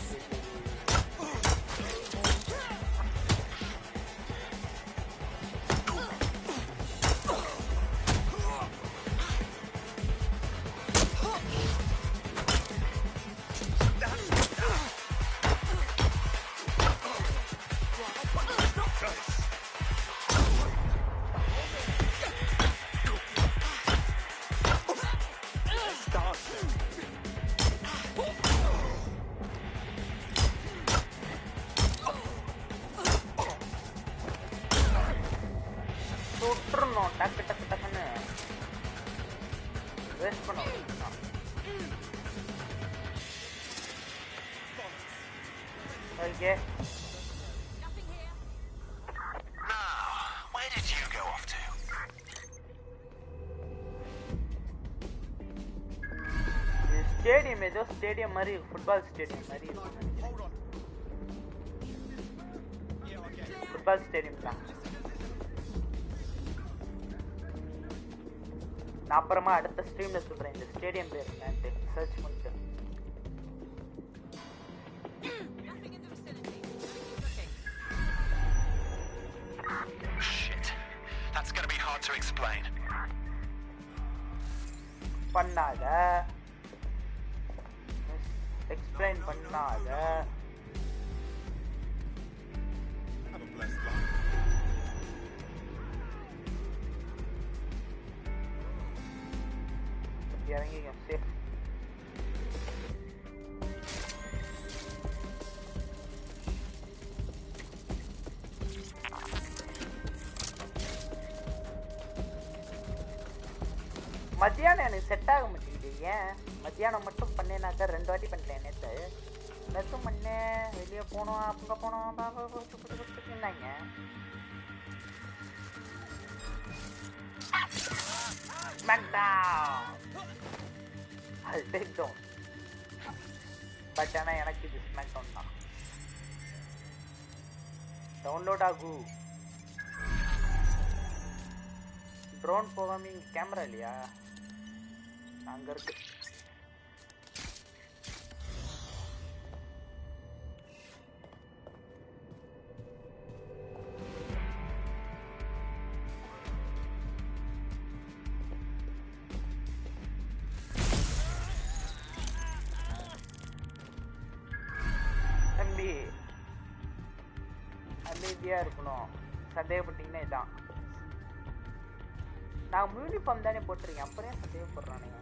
Okay. Now, where did you go off to? Stadium is just stadium Mari, football stadium Mari. Football stadium தான். நான் அப்புறமா அடுத்த ஸ்ட்ரீம்ல சொல்றேன் இந்த stadium பேர் என்னன்னு search பண்ணிட்டு. Shit. That's gonna be hard to explain. பண்ணாத. Explain பண்ணாத. Have a blessed life. இறங்கிங்க சேஃப். மத்தியானம் எனக்கு செட் ஆக மாட்டேங்குது. ஏன் மத்தியானம் மட்டும் பண்ணேனாக்கா 2 வாட்டி பண்ணிட்டேன். நேற்றும் பண்ணேன், வெளியே போனோம், அங்கே போனோம், என்னங்க I'll take down. But எனக்கு இது ஸ்மாக்டவுன் தான். டவுன்லோட் ஆகு. ட்ரோன் போகாம இங்க கேமரா இல்லையா? அங்க இருக்கு. அமைதியா இருக்கணும். சந்தேகப்பட்டீங்கன்னா இதான். நான் யூனிஃபார்ம் தானே போட்டிருக்கேன், அப்புறம் சந்தேகப்படுறானுங்க.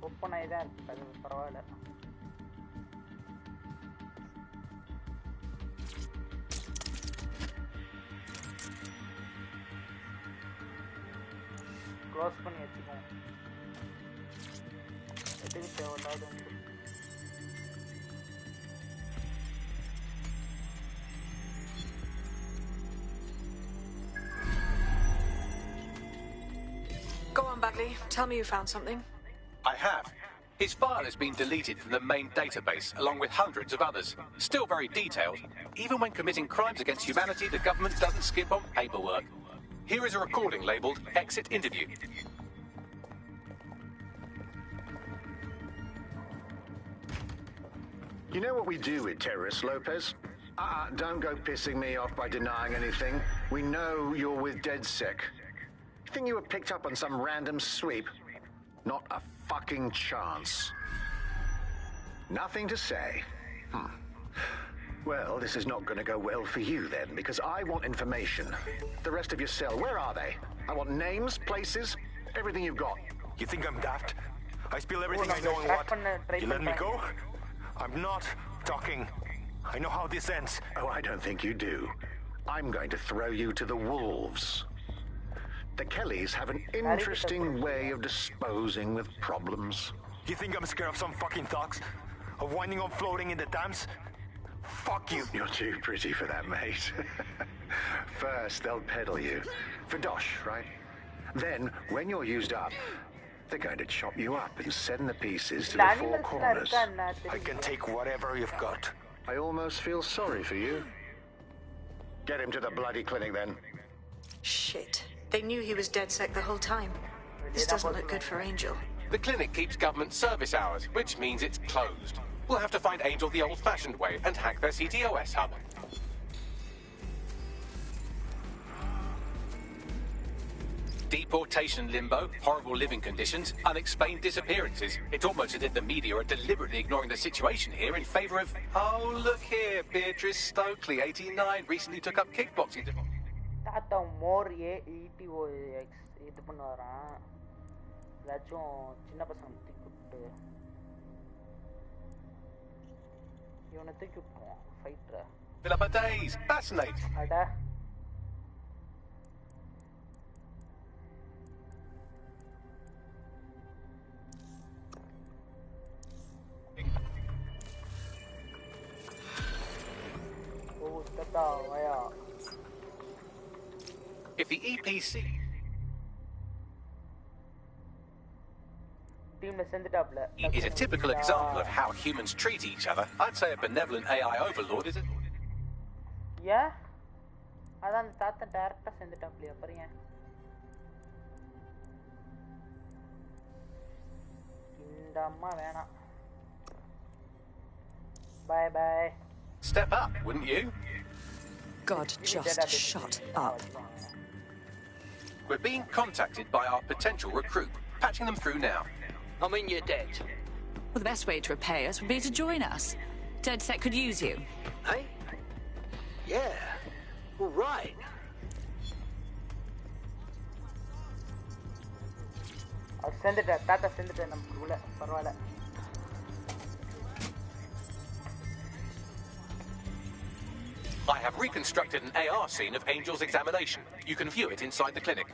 ஓப்பன் ஆகி தான் இருக்கு, அது பரவாயில்ல. க்ளோஸ் பண்ணி வச்சுக்கோம். எதுக்கு தேவையில்லாத Go on, Bagley. Tell me you found something. I have. His file has been deleted from the main database, along with hundreds of others. Still very detailed. Even when committing crimes against humanity, the government doesn't skimp on paperwork. Here is a recording labelled Exit Interview. You know what we do with terrorists, Lopez? Don't go pissing me off by denying anything. We know you're with DedSec. You think you were picked up on some random sweep? Not a fucking chance. Nothing to say. Well, this is not going to go well for you then, because I want information. The rest of your cell, where are they? I want names, places, everything you've got. You think I'm daft? I spill everything I know and what? You let me go? I'm not talking. I know how this ends. Oh, I don't think you do. I'm going to throw you to the wolves. The Kellys have an interesting way of disposing with problems. You think I'm scared of some fucking thugs? Of winding up floating in the Thames? Fuck you. You're too pretty for that, mate. First, they'll peddle you. For dosh, right? Then, when you're used up, they're going to chop you up and send the pieces to the four corners. I can take whatever you've got. I almost feel sorry for you. Get him to the bloody clinic, then. Shit. They knew he was DedSec the whole time. This doesn't look good for Angel. The clinic keeps government service hours, which means it's closed. We'll have to find Angel the old-fashioned way and hack their CTOS hub. Deportation limbo, horrible living conditions, unexplained disappearances. It's almost as if the media are deliberately ignoring the situation here in favor of... Oh, look here, Beatrice Stokely, 89, recently took up kickboxing. Tata more ATOX இது பண்ணுவாராம் ஏதாச்சும் சின்ன பசங்க தூக்கி விட்டு இவனை தூக்கி விட்டுருவோம் ஃபைட்டரை Fill up a days, fascinating. அடா ஓ தட்டா வயா If the EPC is a typical example of how humans treat each other, I'd say a benevolent AI overlord is it? Yeah? அதான் தாத்தா டைரக்டா செஞ்சுட்டாப்லையா பாருங்க இந்த அம்மா வேணாம் Bye bye. Step up, wouldn't you? God, just shut up. We're being contacted by our potential recruit. Patching them through now. I mean, you're dead. Well, the best way to repay us would be to join us. DedSec could use you. Hey? Yeah. All right. I'll send it. Tata send it. நமக்கு உள்ள பரவாயில்லை. I have reconstructed an AR scene of Angel's examination. You can view it inside the clinic.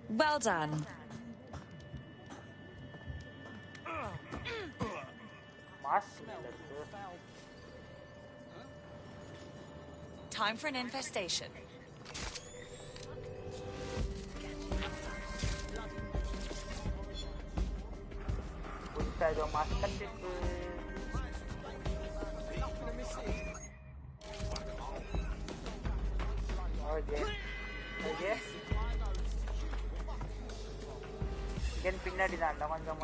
Well done. Time for an infestation. Again, பின்னாடி தான் கொஞ்சம்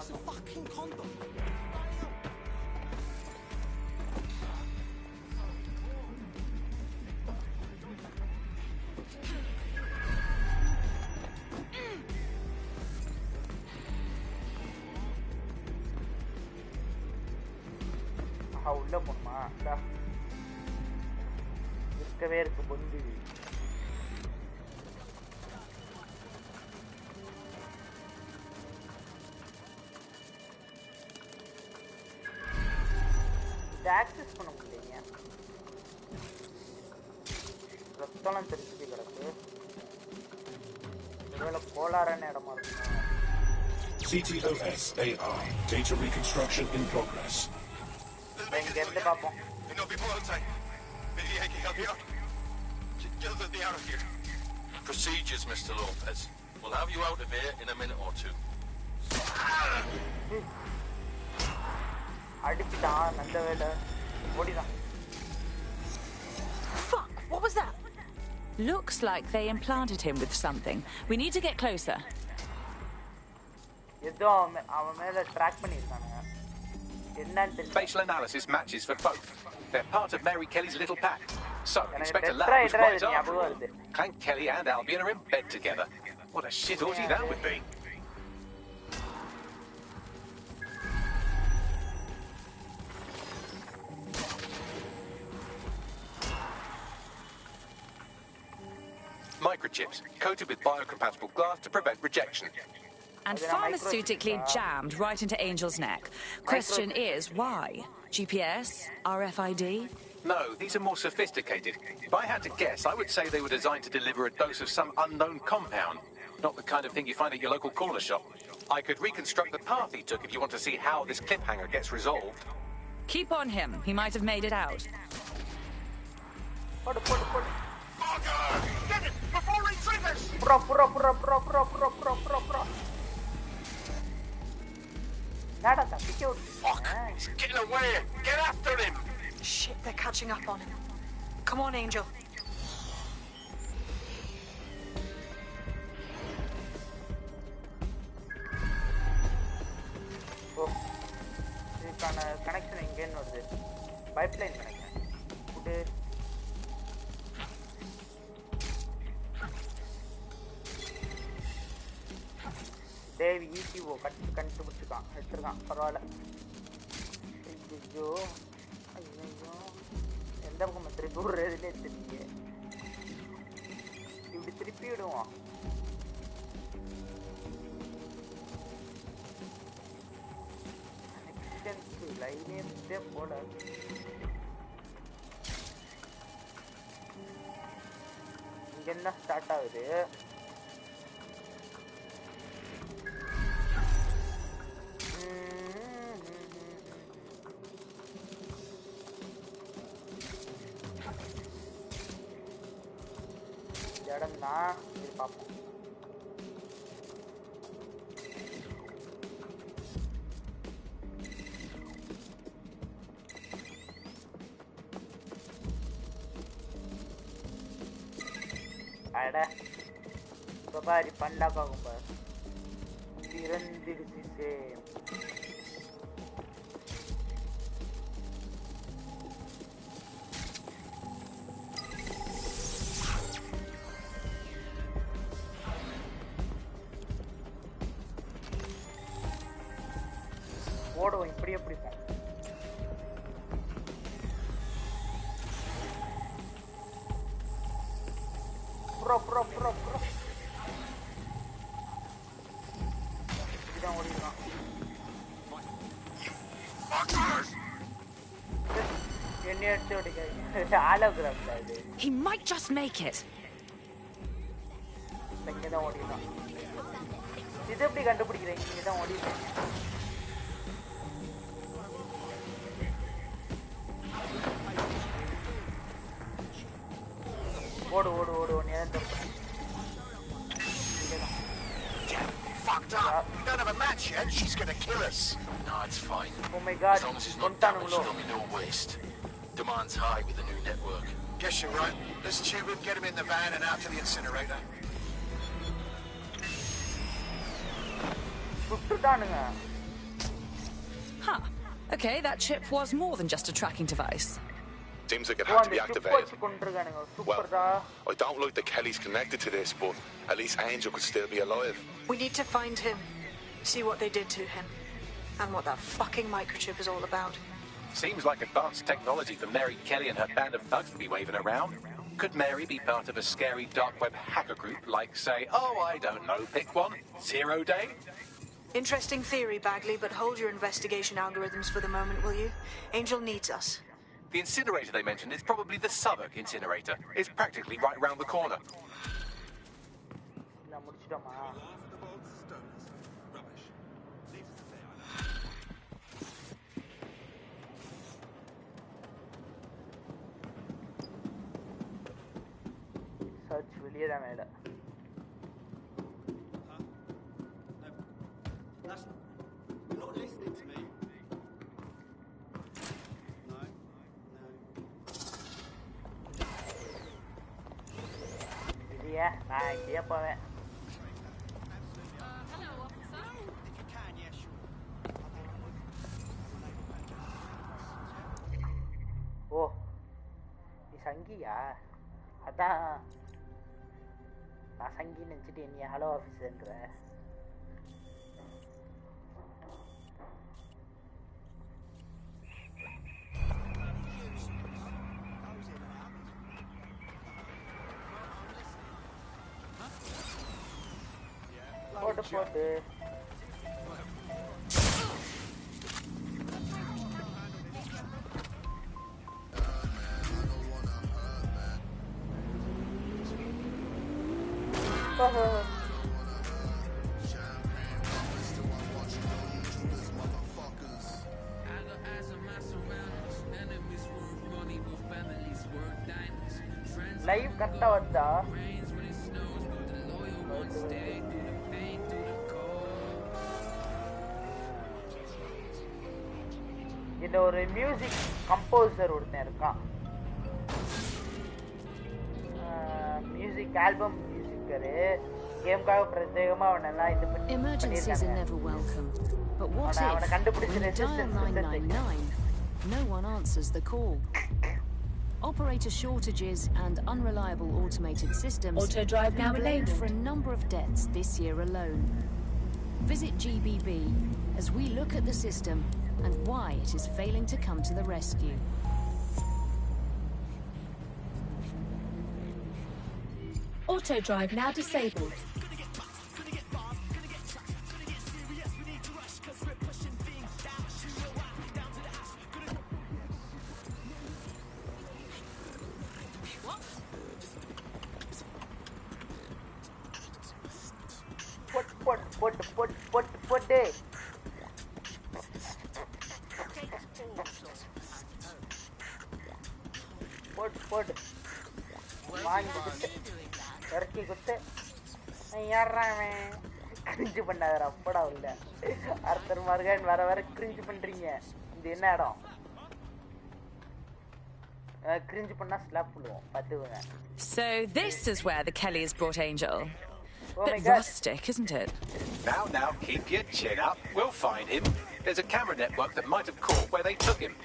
உள்ள போணுமா இருக்கவே இருக்கு பொந்து access பண்ண முடியலைங்க ரத்தம் தெரிஞ்சு கிடக்கு ஒருவேளை கோளாறான இடமா இருக்கும் CTOS AI data reconstruction in progress. இங்க இருந்து பாப்போம் Get out of here. Procedures, Mr. Lopez. We'll have you out of here in a minute or two. அடிச்சிட்டான் நல்ல வேலை ஓடிதான் Fuck, what was that? Looks like they implanted him with something. We need to get closer. ஏதோ அவன் மேல track பண்ணிருக்கானுங்க என்னன்னு தெரியல Facial analysis matches for both. They're part of Mary Kelly's little pack. So, Inspector Lau was right after all. Clank Kelly and Albion are in bed together. What a shit orgy that would be. Microchips, coated with biocompatible glass to prevent rejection. And pharmaceutically jammed right into Angel's neck. Question is, why? GPS? RFID? No, these are more sophisticated. If I had to guess, I would say they were designed to deliver a dose of some unknown compound. Not the kind of thing you find at your local corner shop. I could reconstruct the path he took if you want to see how this cliffhanger gets resolved. Keep on him. He might have made it out. Get it before he triggers! Pro. Fuck! He's getting away! Get after him! Shit, they're catching up on him. Come on, Angel. Oh, this connection again or this pipeline connection. Today. Dave ECO கண்டுபிடிச்சிருக்கான் எடுத்துருக்கான் பரவாயில்ல. ஐயோ எந்த பக்கம் திருப்பி விடுறதுன்னே தெரியல. இப்படி திருப்பி விடுவோம். லைனே இருந்தே போல. இங்க என்ன ஸ்டார்ட் ஆகுது? இடம்னா இது பார்ப்போம். அட பாரி பண்ணலாக்காகும் பார் திறந்திருச்சு. சேம் ஓடுவோம். இப்படியே பிடிப்போம். ப்ரோ இதான் ஓடிடுறான். என்ன எடுத்து ஓடிக்க ஆலோகிராஃப் இது. He might just make it. இங்கே தான் ஓடிடுறான். இது எப்படி கண்டுபிடிக்கிறேன்? இங்கே தான் ஓடிடுறேன். ஓடு நேரத்தை fucked up. We don't have a match yet. She's gonna kill us. No, it's fine. Oh my god. As long as it's not damaged, there'll be no waste. Demand's high with the new network. Guess you're right. Let's tube him, get him in the van and out to the incinerator. Huh. Okay, that chip was more than just a tracking device. Seems like it had to be activated. Well, I don't like that Kelly's connected to this, but at least Angel could still be alive. We need to find him, see what they did to him, and what that fucking microchip is all about. Seems like advanced technology for Mary Kelly and her band of thugs to be waving around. Could Mary be part of a scary dark web hacker group like, say, I don't know, pick one, 0 Day? Interesting theory, Bagley, but hold your investigation algorithms for the moment, will you? Angel needs us. The incinerator they mentioned is probably the Southwark incinerator. It's practically right round the corner. Search வெளியே தான் மேல. நான் இங்கேயே போவேன். ஓ நீ சங்கியா? அதான் நான் சங்கின்னு நினச்சிட்டு என்னைய ஹலோ ஆஃபீஸர்ன்ற. போட்டு கரெக்டா வந்தா இந்த ஒரு மியூசிக் கம்போசர் ஒருத்தன் இருக்கான் மியூசிக் ஆல்பம் மியூசிக்கரு கேம்காக பிரத்யேகமா அவனெல்லாம் இது பண்ணி Emergencies are never welcome, but what if when you dial 999 no one answers the call? Operator shortages and unreliable automated systems have been blamed for a number of deaths this year alone. Visit GBB as we look at the system and why it is failing to come to the rescue. Auto drive now disabled. Put it. Put. இறக்கி குத்து யாராமே cringe பண்ணாதரா அப்படா உள்ள அர்த்தர் Morgan வர cringe பண்றீங்க இது என்ன இடம் cringe பண்ணா slab பண்ணுவோம் பாத்துங்க. So this is where the Kellys brought Angel. Bit rustic, isn't it? Now, keep your chin up. We'll find him. There's a camera network that might have caught where they took him.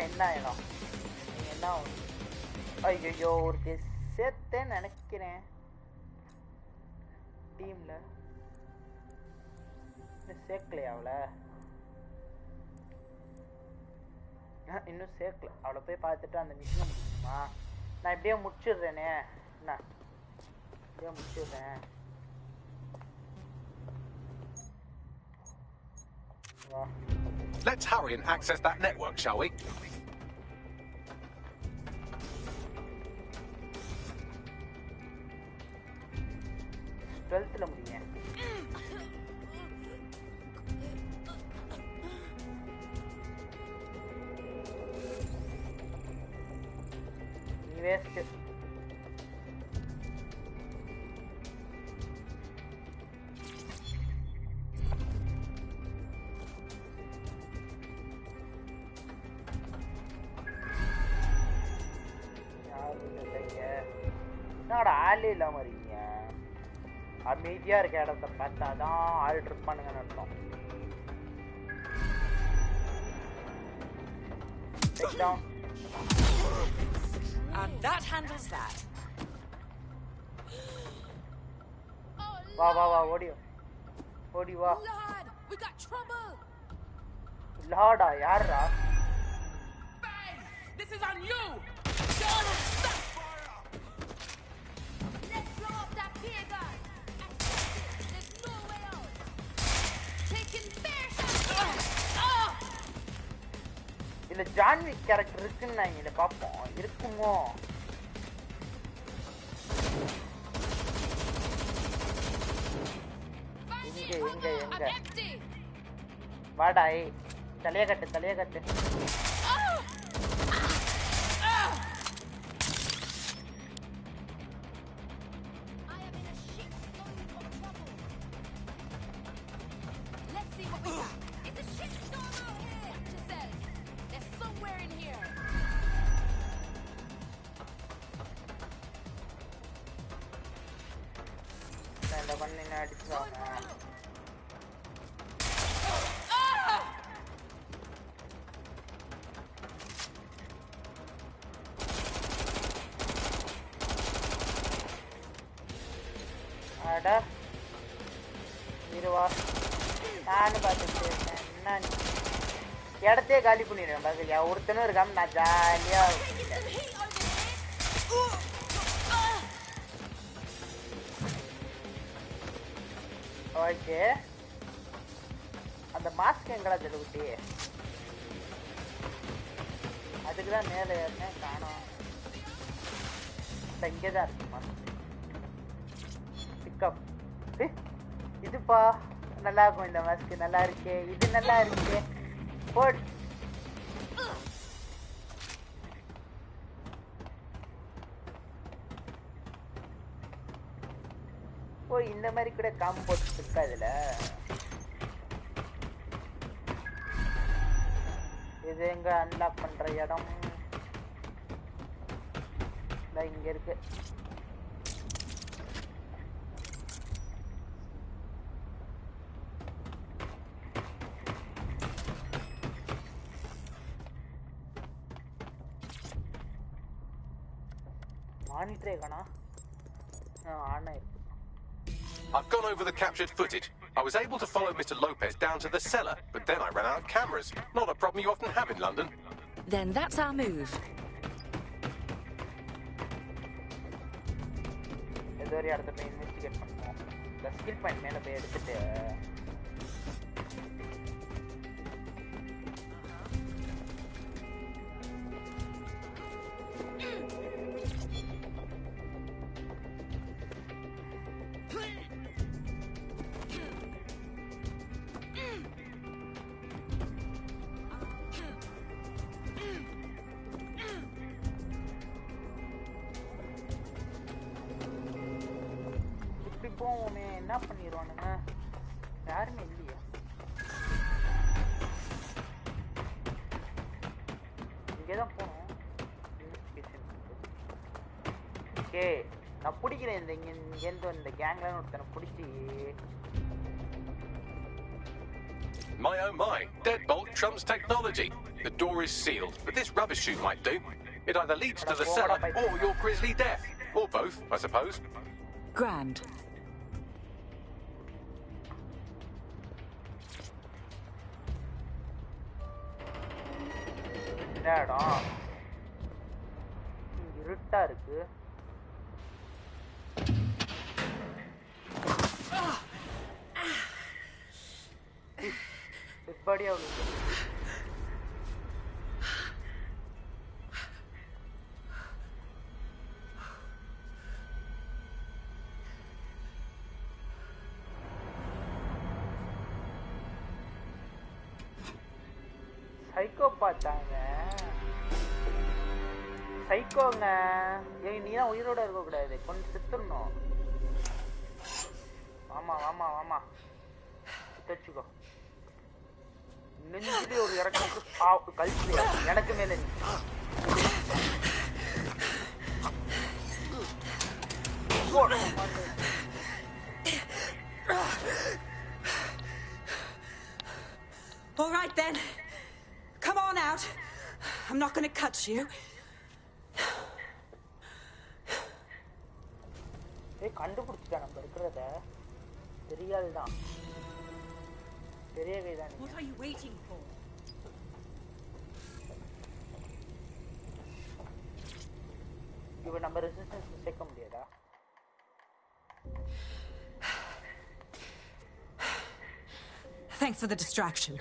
என்ன ஐயோ ஒரு சேர்த்தேன்னு நினைக்கிறேன் டீம்ல சேர்க்கலையா அவளை இன்னும் சேர்க்கல அவளை போய் பார்த்துட்டு அந்த மிஷினை முடிச்சுமா நான் இப்படியே முடிச்சிடுறேனே என்ன இப்படியே முடிச்சிடுறேன் Let's hurry and access that network, shall we? ல முடிங்க நீ வேஸ்ட் என்னடா ஆளே இல்லாம இருக்கீங்க அமைதியா இருக்க இடத்த பார்த்தாதான் ஆள் இருப்பானுங்கன்னு அர்த்தம். Take down. And that handles that. வா ஓடி வா. Lord, we got trouble. லாடா யாரா? Bang! This is on you. Let's blow up that pier gun. There's no way out. Taking fair shots. இல்ல ஜான்விக் கேரக்டர் இருக்குன்னு நான் இங்க பாப்போம் இருக்குமோ? எங்க வாடா தலைய கட்டு Let's see what we got. It's a shitstorm out here. Giselle, there's somewhere in here. இந்த பண்ணி அடிச்சாங்க. அடா இருவா நானும் பார்த்துட்டு இருக்கேன். என்ன இடத்தையே காலி பண்ணிடுவேன் பாக்கலையா? ஒருத்தனும் இருக்காம நான் ஜாலியா ஓகே. அந்த மாஸ்க் எங்கடா தெலுகுட்டி? அதுக்குதான் மேலே ஏறினேன் காணோம். இங்கே தான் இருக்கு மாஸ்க். பிக்கப் இதுப்பா நல்லா இருக்கும் இந்த மாஸ்க். நல்லா இருக்கே, இது நல்லா இருக்கே. போட் ஓ இந்த மாதிரி கூட காம்போஸ்ட் இருக்கா இதுல. இது எங்க அன்லாக் பண்ற இடம்? இங்க இருக்கு. மானிட்டரே காணா. ஆனா இருக்கு. I've gone over the captured footage. I was able to follow Mr. Lopez down to the cellar, but then I ran out of cameras. Not a problem you often have in London. Then that's our move. ஏதோ ஒரு இடத்துல போய் investigate பண்ணுவோம். இந்த skill point மேலே போய் எடுத்துட்டு போவோமே. என்ன பண்ணிடுவானுங்க? யாருமே இல்லையா? இங்கேதான் போகணும். ஓகே நான் பிடிக்கிறேன். இங்கேருந்து இந்த கேங்ல ஒருத்தனை பிடிச்சி. My oh my, deadbolt trumps technology. The door is sealed, but this rubbish chute might do. It either leads to the cellar or your grisly death. Or both, I suppose. Grand. இடம் இருட்டா இருக்கு. எப்படியா psycho பார்த்தாங்க. சைக்கோங்க. நீ தான் உயிரோட இருக்க கூடாது. கொஞ்சம் செத்துடணும். ஆமா ஆமா ஆமா தச்சுக்கோ. நெஞ்சிலே ஒரு இறக்கம் கழிச்சு எனக்கு மேல நீ. All right then. Come on out. I'm not going to cut you. கண்டுபிடிச்சிட்டா நம்ம இருக்கிறத. பெரியாள் தான். பெரிய கைதான். What are you waiting for? இவ நம்ம ரெசிஸ்டன்ஸ் சேர்க்க முடியாதா? Thanks for the distraction.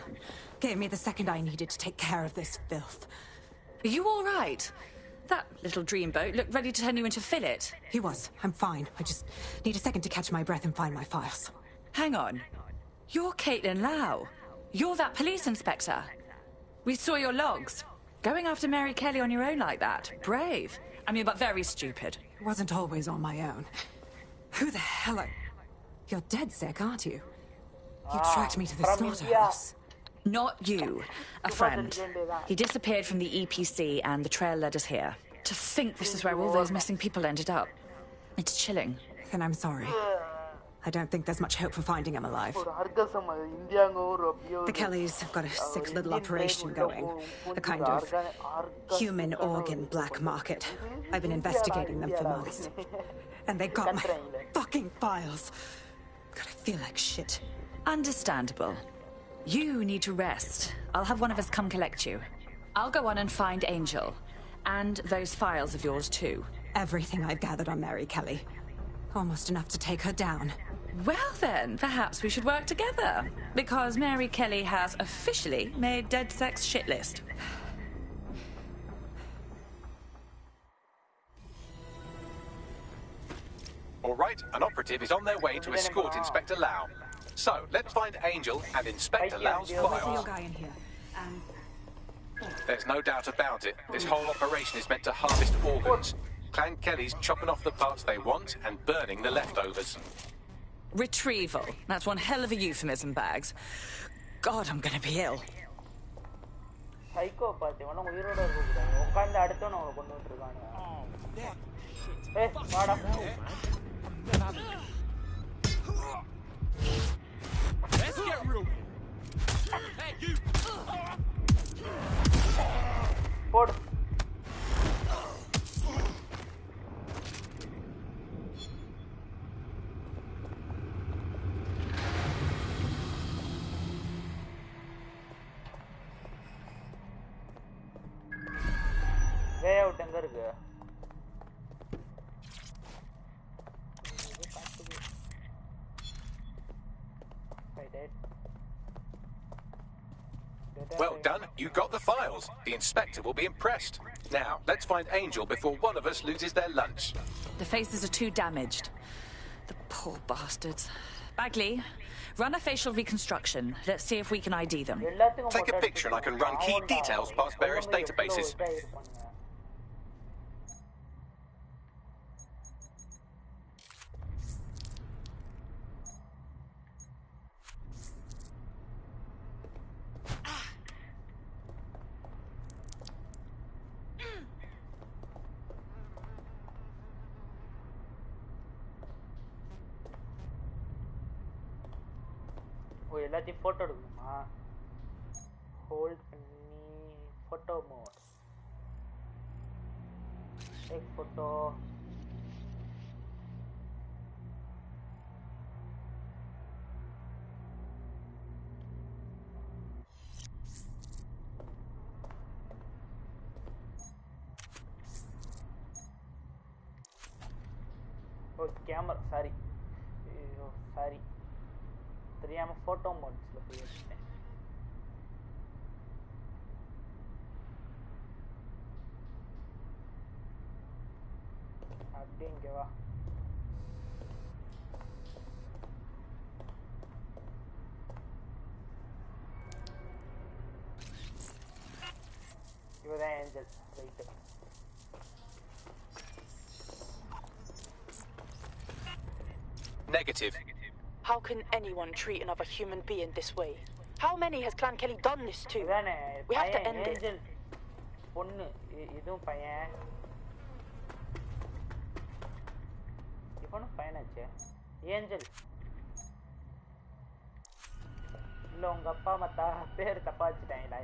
Gave me the second I needed to take care of this filth. Are you all right? That little dreamboat looked ready to turn you into fillet. He was. I'm fine. I just need a second to catch my breath and find my files. Hang on. You're Caitlin Lau. You're that police inspector. We saw your logs. Going after Mary Kelly on your own like that. Brave. I mean, but very stupid. It wasn't always on my own. Who the hell are... You're dead sick, aren't you? You tracked me to the slaughterhouse. Not you. A friend. He disappeared from the EPC and the trail led us here. To think this is where all those missing people ended up. It's chilling. Then I'm sorry. I don't think there's much hope for finding him alive. The Kellys have got a sick little operation going. A kind of human organ black market. I've been investigating them for months. And they got my fucking files. God, I feel like shit. Understandable. You need to rest. I'll have one of us come collect you. I'll go on and find Angel. And those files of yours too. Everything I've gathered on Mary Kelly. Almost enough to take her down. Well then, perhaps we should work together. Because Mary Kelly has officially made DeadSec's shit list. All right, an operative is on their way to escort Inspector Lau. So, let's find Angel and Inspector Lau's files. There's no doubt about it. This whole operation is meant to harvest organs. Clan Kelly's chopping off the parts they want and burning the leftovers. Retrieval. That's one hell of a euphemism, Bags. God, I'm gonna be ill. Psychopath, Let's get real. Hey, you. Put. Way out எங்க இருக்கு? Well done, you got the files. The inspector will be impressed. Now, let's find Angel before one of us loses their lunch. The faces are too damaged. The poor bastards. Bagley, run a facial reconstruction. Let's see if we can ID them. Take a picture and I can run key details past various databases. எல்லாத்தையும் photo எடுக்கணுமா? Hold பண்ணி photo mode take photo. ஓ camera sorry sorry தெரியாம photo மோட்ஸ்ல போய் வச்சிட்டேன். அப்படியே இங்க வா. இவதான் angel right. Negative. How can anyone treat another human being this way? How many has Clan Kelly done this to? We have to end it. பொண்ணு இதுவும் பையன். இவனும் பையனாச்சே. ஏஞ்சல். இல்ல உங்க அப்பா அம்மா பேர் தப்பா வச்சுட்டாங்களா?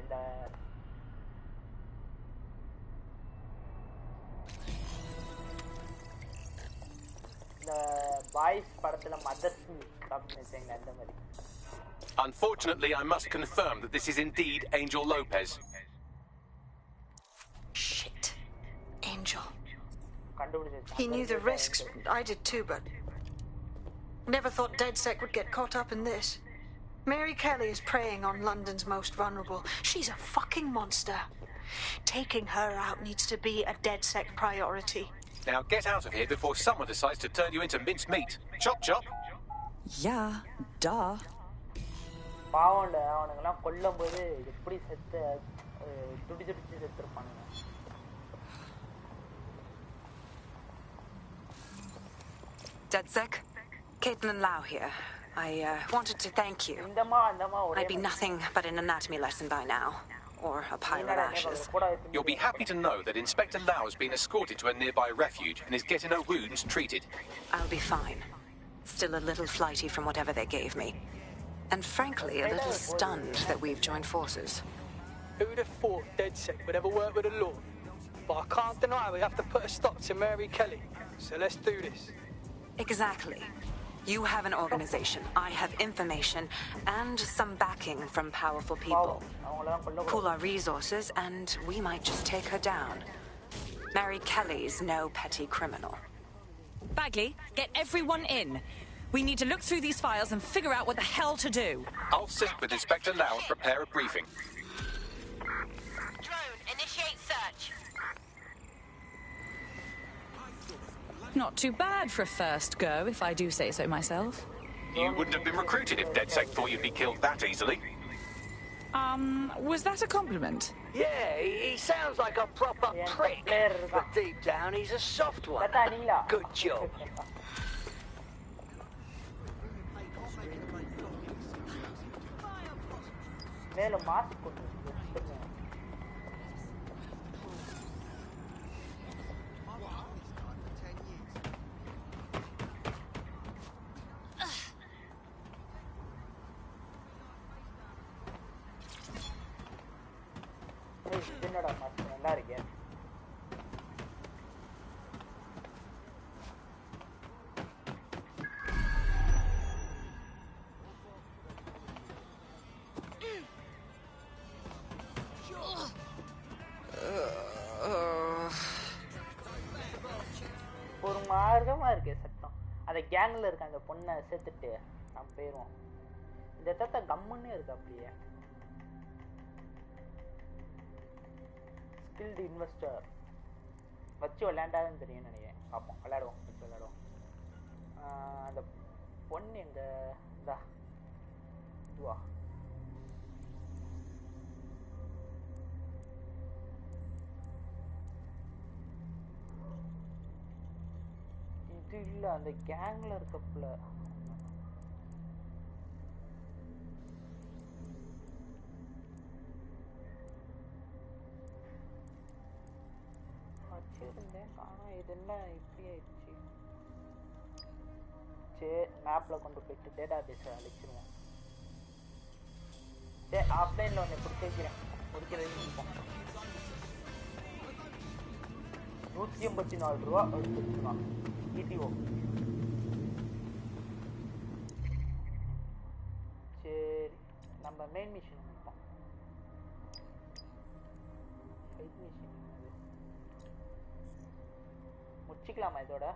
இந்த பாய்ஸ் படத்துல மதர்ஸ் அப்படின்னு அந்த மாதிரி. Unfortunately, I must confirm that this is indeed Angel Lopez. Shit. Angel. He knew the risks. I did too, but never thought DedSec would get caught up in this. Mary Kelly is preying on London's most vulnerable. She's a fucking monster. Taking her out needs to be a DedSec priority. Now get out of here before someone decides to turn you into minced meat. Chop chop. Yeah, duh. பாவம்ல அவனுங்கெல்லாம் கொல்லும்போது எப்படி செத்து துடிதுடிச்சு செத்துருப்பானுங்க. DedSec, Caitlin Lau here. I wanted to thank you. I'd be nothing but an anatomy lesson by now. Or a pile of ashes. You'll be happy to know that Inspector Lau has been escorted to a nearby refuge and is getting her wounds treated. I'll be fine. Still a little flighty from whatever they gave me. And frankly, a little stunned that we've joined forces. Who'd have thought DedSec would ever work with the law? But I can't deny we have to put a stop to Mary Kelly. So let's do this. Exactly. You have an organization, I have information, and some backing from powerful people. Pool our resources, and we might just take her down. Mary Kelly's no petty criminal. Bagley, get everyone in. We need to look through these files and figure out what the hell to do. I'll sync with Inspector Lau and prepare a briefing. Drone, initiate search. Not too bad for a first go, if I do say so myself. You wouldn't have been recruited if DedSec thought you'd be killed that easily. Was that a compliment? Yeah, he sounds like a proper prick, but deep down he's a soft one. Good job. ஒரு மார்க்கமா இருக்கு சட்டம். அந்த கேங்ல இருக்க அந்த பொண்ணை சேர்த்துட்டு நம்ம போயிருவோம். இந்த இடத்த கம்முன்னே இருக்கு அப்படியே. ஸ்கில்டு இன்வெஸ்டர் வச்சு விளையாண்டாதுன்னு தெரியும் நினைக்கிறேன். பார்ப்போம், விளையாடுவோம், வச்சு விளையாடுவோம். அந்த பொண்ணு எங்க இதா இதுவா இது இல்ல, அந்த கேங்ல இருக்கப்புல வச்சிருந்தேன். ஆனா இது என்ன இப்படி ஆயிடுச்சு? சரி, மேப்ல கொண்டு போயிட்டு டேட்டா பேஸை அழிச்சிருவோம். சரி, ஆஃப்லைன்ல ஒன்று பிடிச்சிருக்கிறேன். பிடிக்கிறது 184 ரூபா எடுத்துக்கலாம். ETO. சரி, நம்ம மெயின் மிஷன் முடிப்போம். ஃபைட் மிஷன் முடிச்சிக்கலாமா இதோட?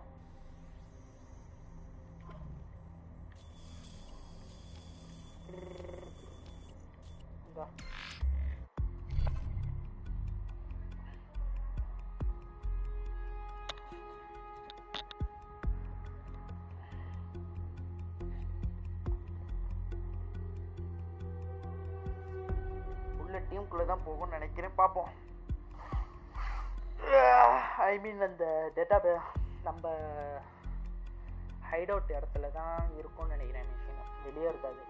உள்ள டீமுக்குள்ள தான் போகும்னு நினைக்கிறேன். பார்ப்போம். ஐ மீன் அந்த டேட்டா நம்ம ஹைட் அவுட் இடத்துல தான் இருக்கும்னு நினைக்கிறேன். மிஷின் வெளியே இருக்காது.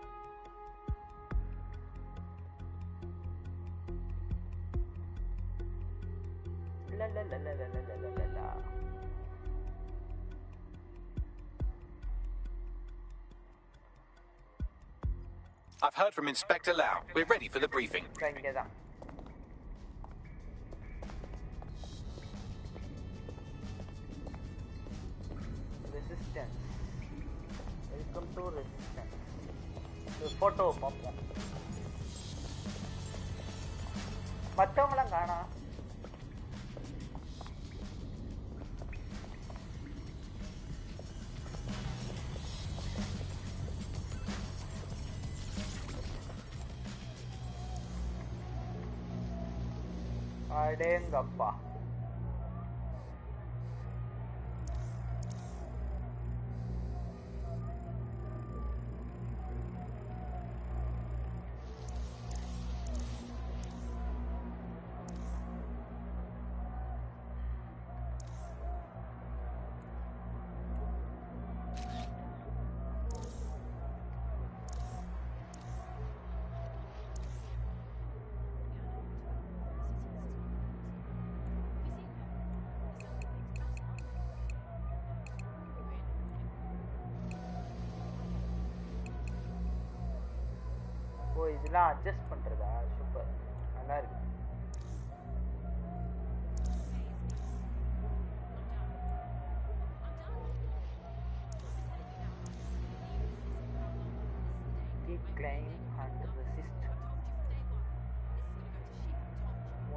I've heard from Inspector Lau. We're ready for the briefing. Resistance. Welcome to Resistance. The photo பார்ப்போம். மற்றவங்களாம் காணா. அடேங்கப்பா. ஓ, இதெல்லாம் அட்ஜஸ்ட் பண்றதா? சூப்பர், நல்லா இருக்கு. Decline and resist.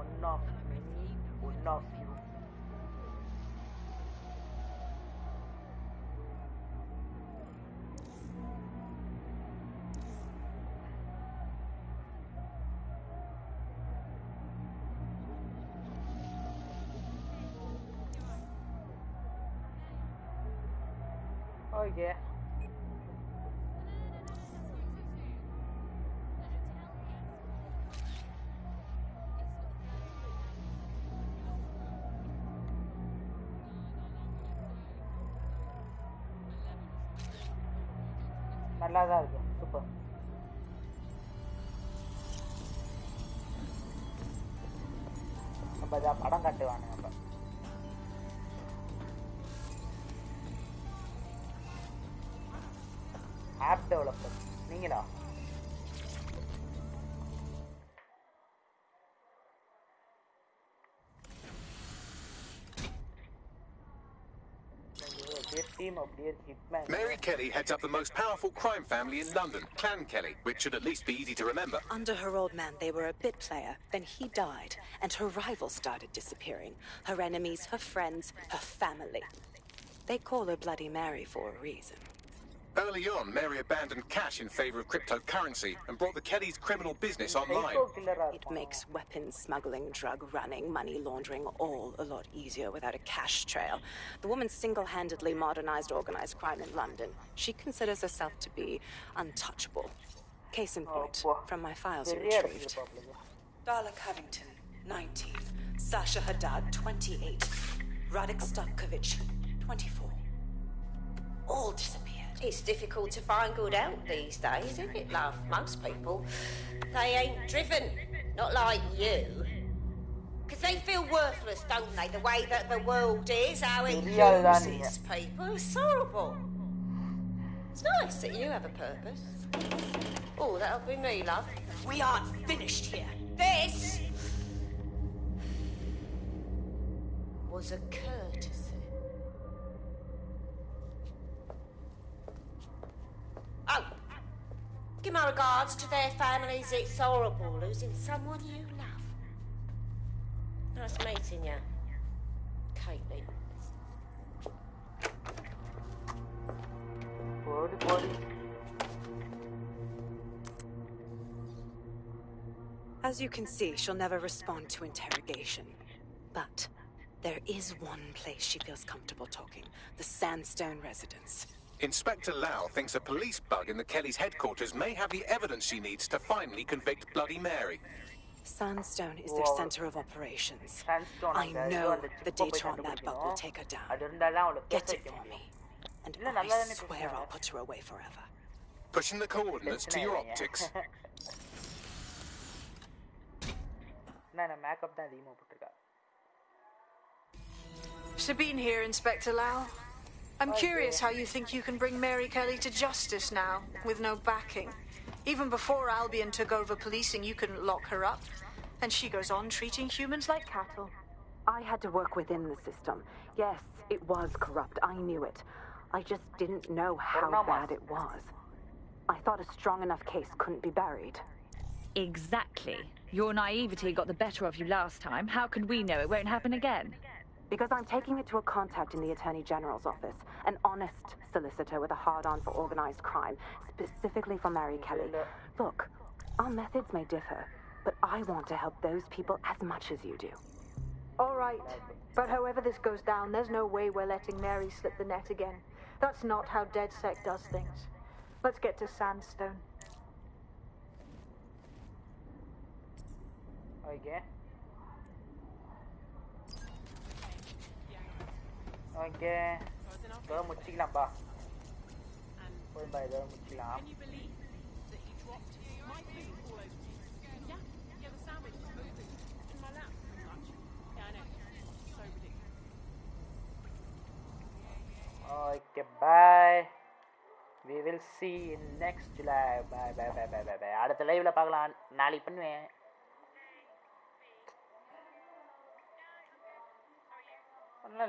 One of many, one of you. Okay. நல்லா தான் இருக்கு சூப்பர் நம்ம இதை படம் காட்டுவாங்க நம்ம ஆப் டெவலப்பர் நீங்களா Mary Kelly heads up the most powerful crime family in London, Clan Kelly, which should at least be easy to remember. Under her old man, they were a bit player. Then he died, and her rivals started disappearing. Her enemies, her friends, her family. They call her Bloody Mary for a reason. Early on, Mary abandoned cash in favor of cryptocurrency and brought the Kellys' criminal business online. It makes weapons smuggling, drug running, money laundering all a lot easier without a cash trail. The woman single-handedly modernized organized crime in London. She considers herself to be untouchable. Case in point, from my files you retrieved. Darla Covington, 19. Sasha Haddad, 28. Radek Stavkovic, 24. All disappeared. It's difficult to find good help these days, isn't it, love? Most people, they ain't driven. Not like you. Because they feel worthless, don't they? The way that the world is, how it uses people. It's horrible. It's nice that you have a purpose. Oh, that'll be me, love. We aren't finished here. This was a courtesy. Oh, give my regards to their families. It's horrible losing someone you love. Nice meeting you, Caitlin. As you can see, she'll never respond to interrogation. But there is one place she feels comfortable talking. The Sandstone residence. Inspector Lau thinks a police bug in the Kellys' headquarters may have the evidence she needs to finally convict Bloody Mary. Sandstone is their center of operations. I know the data on that bug will take her down. Get it for me, and I swear I'll put her away forever. Pushing the coordinates to your optics. Sabine here, Inspector Lau. I'm curious how you think you can bring Mary Kelly to justice now, with no backing. Even before Albion took over policing, you couldn't lock her up. And she goes on treating humans like cattle. I had to work within the system. Yes, it was corrupt. I knew it. I just didn't know how bad it was. I thought a strong enough case couldn't be buried. Exactly. Your naivety got the better of you last time. How can we know it won't happen again? Because I'm taking it to a contact in the Attorney General's office, an honest solicitor with a hard-on for organized crime, specifically for Mary Kelly. Look, our methods may differ, but I want to help those people as much as you do. All right, but however this goes down, there's no way we're letting Mary slip the net again. That's not how DedSec does things. Let's get to Sandstone. Okay. Okay. இதோட முடிச்சிக்கலாம்ப்பா போய் இதோட முடிச்சிக்கலாம் Okay, bye. We will see in next July. Bye. அடுத்த லைவ்ல பார்க்கலாம். நாளைக்கு பண்ணுவேன். La.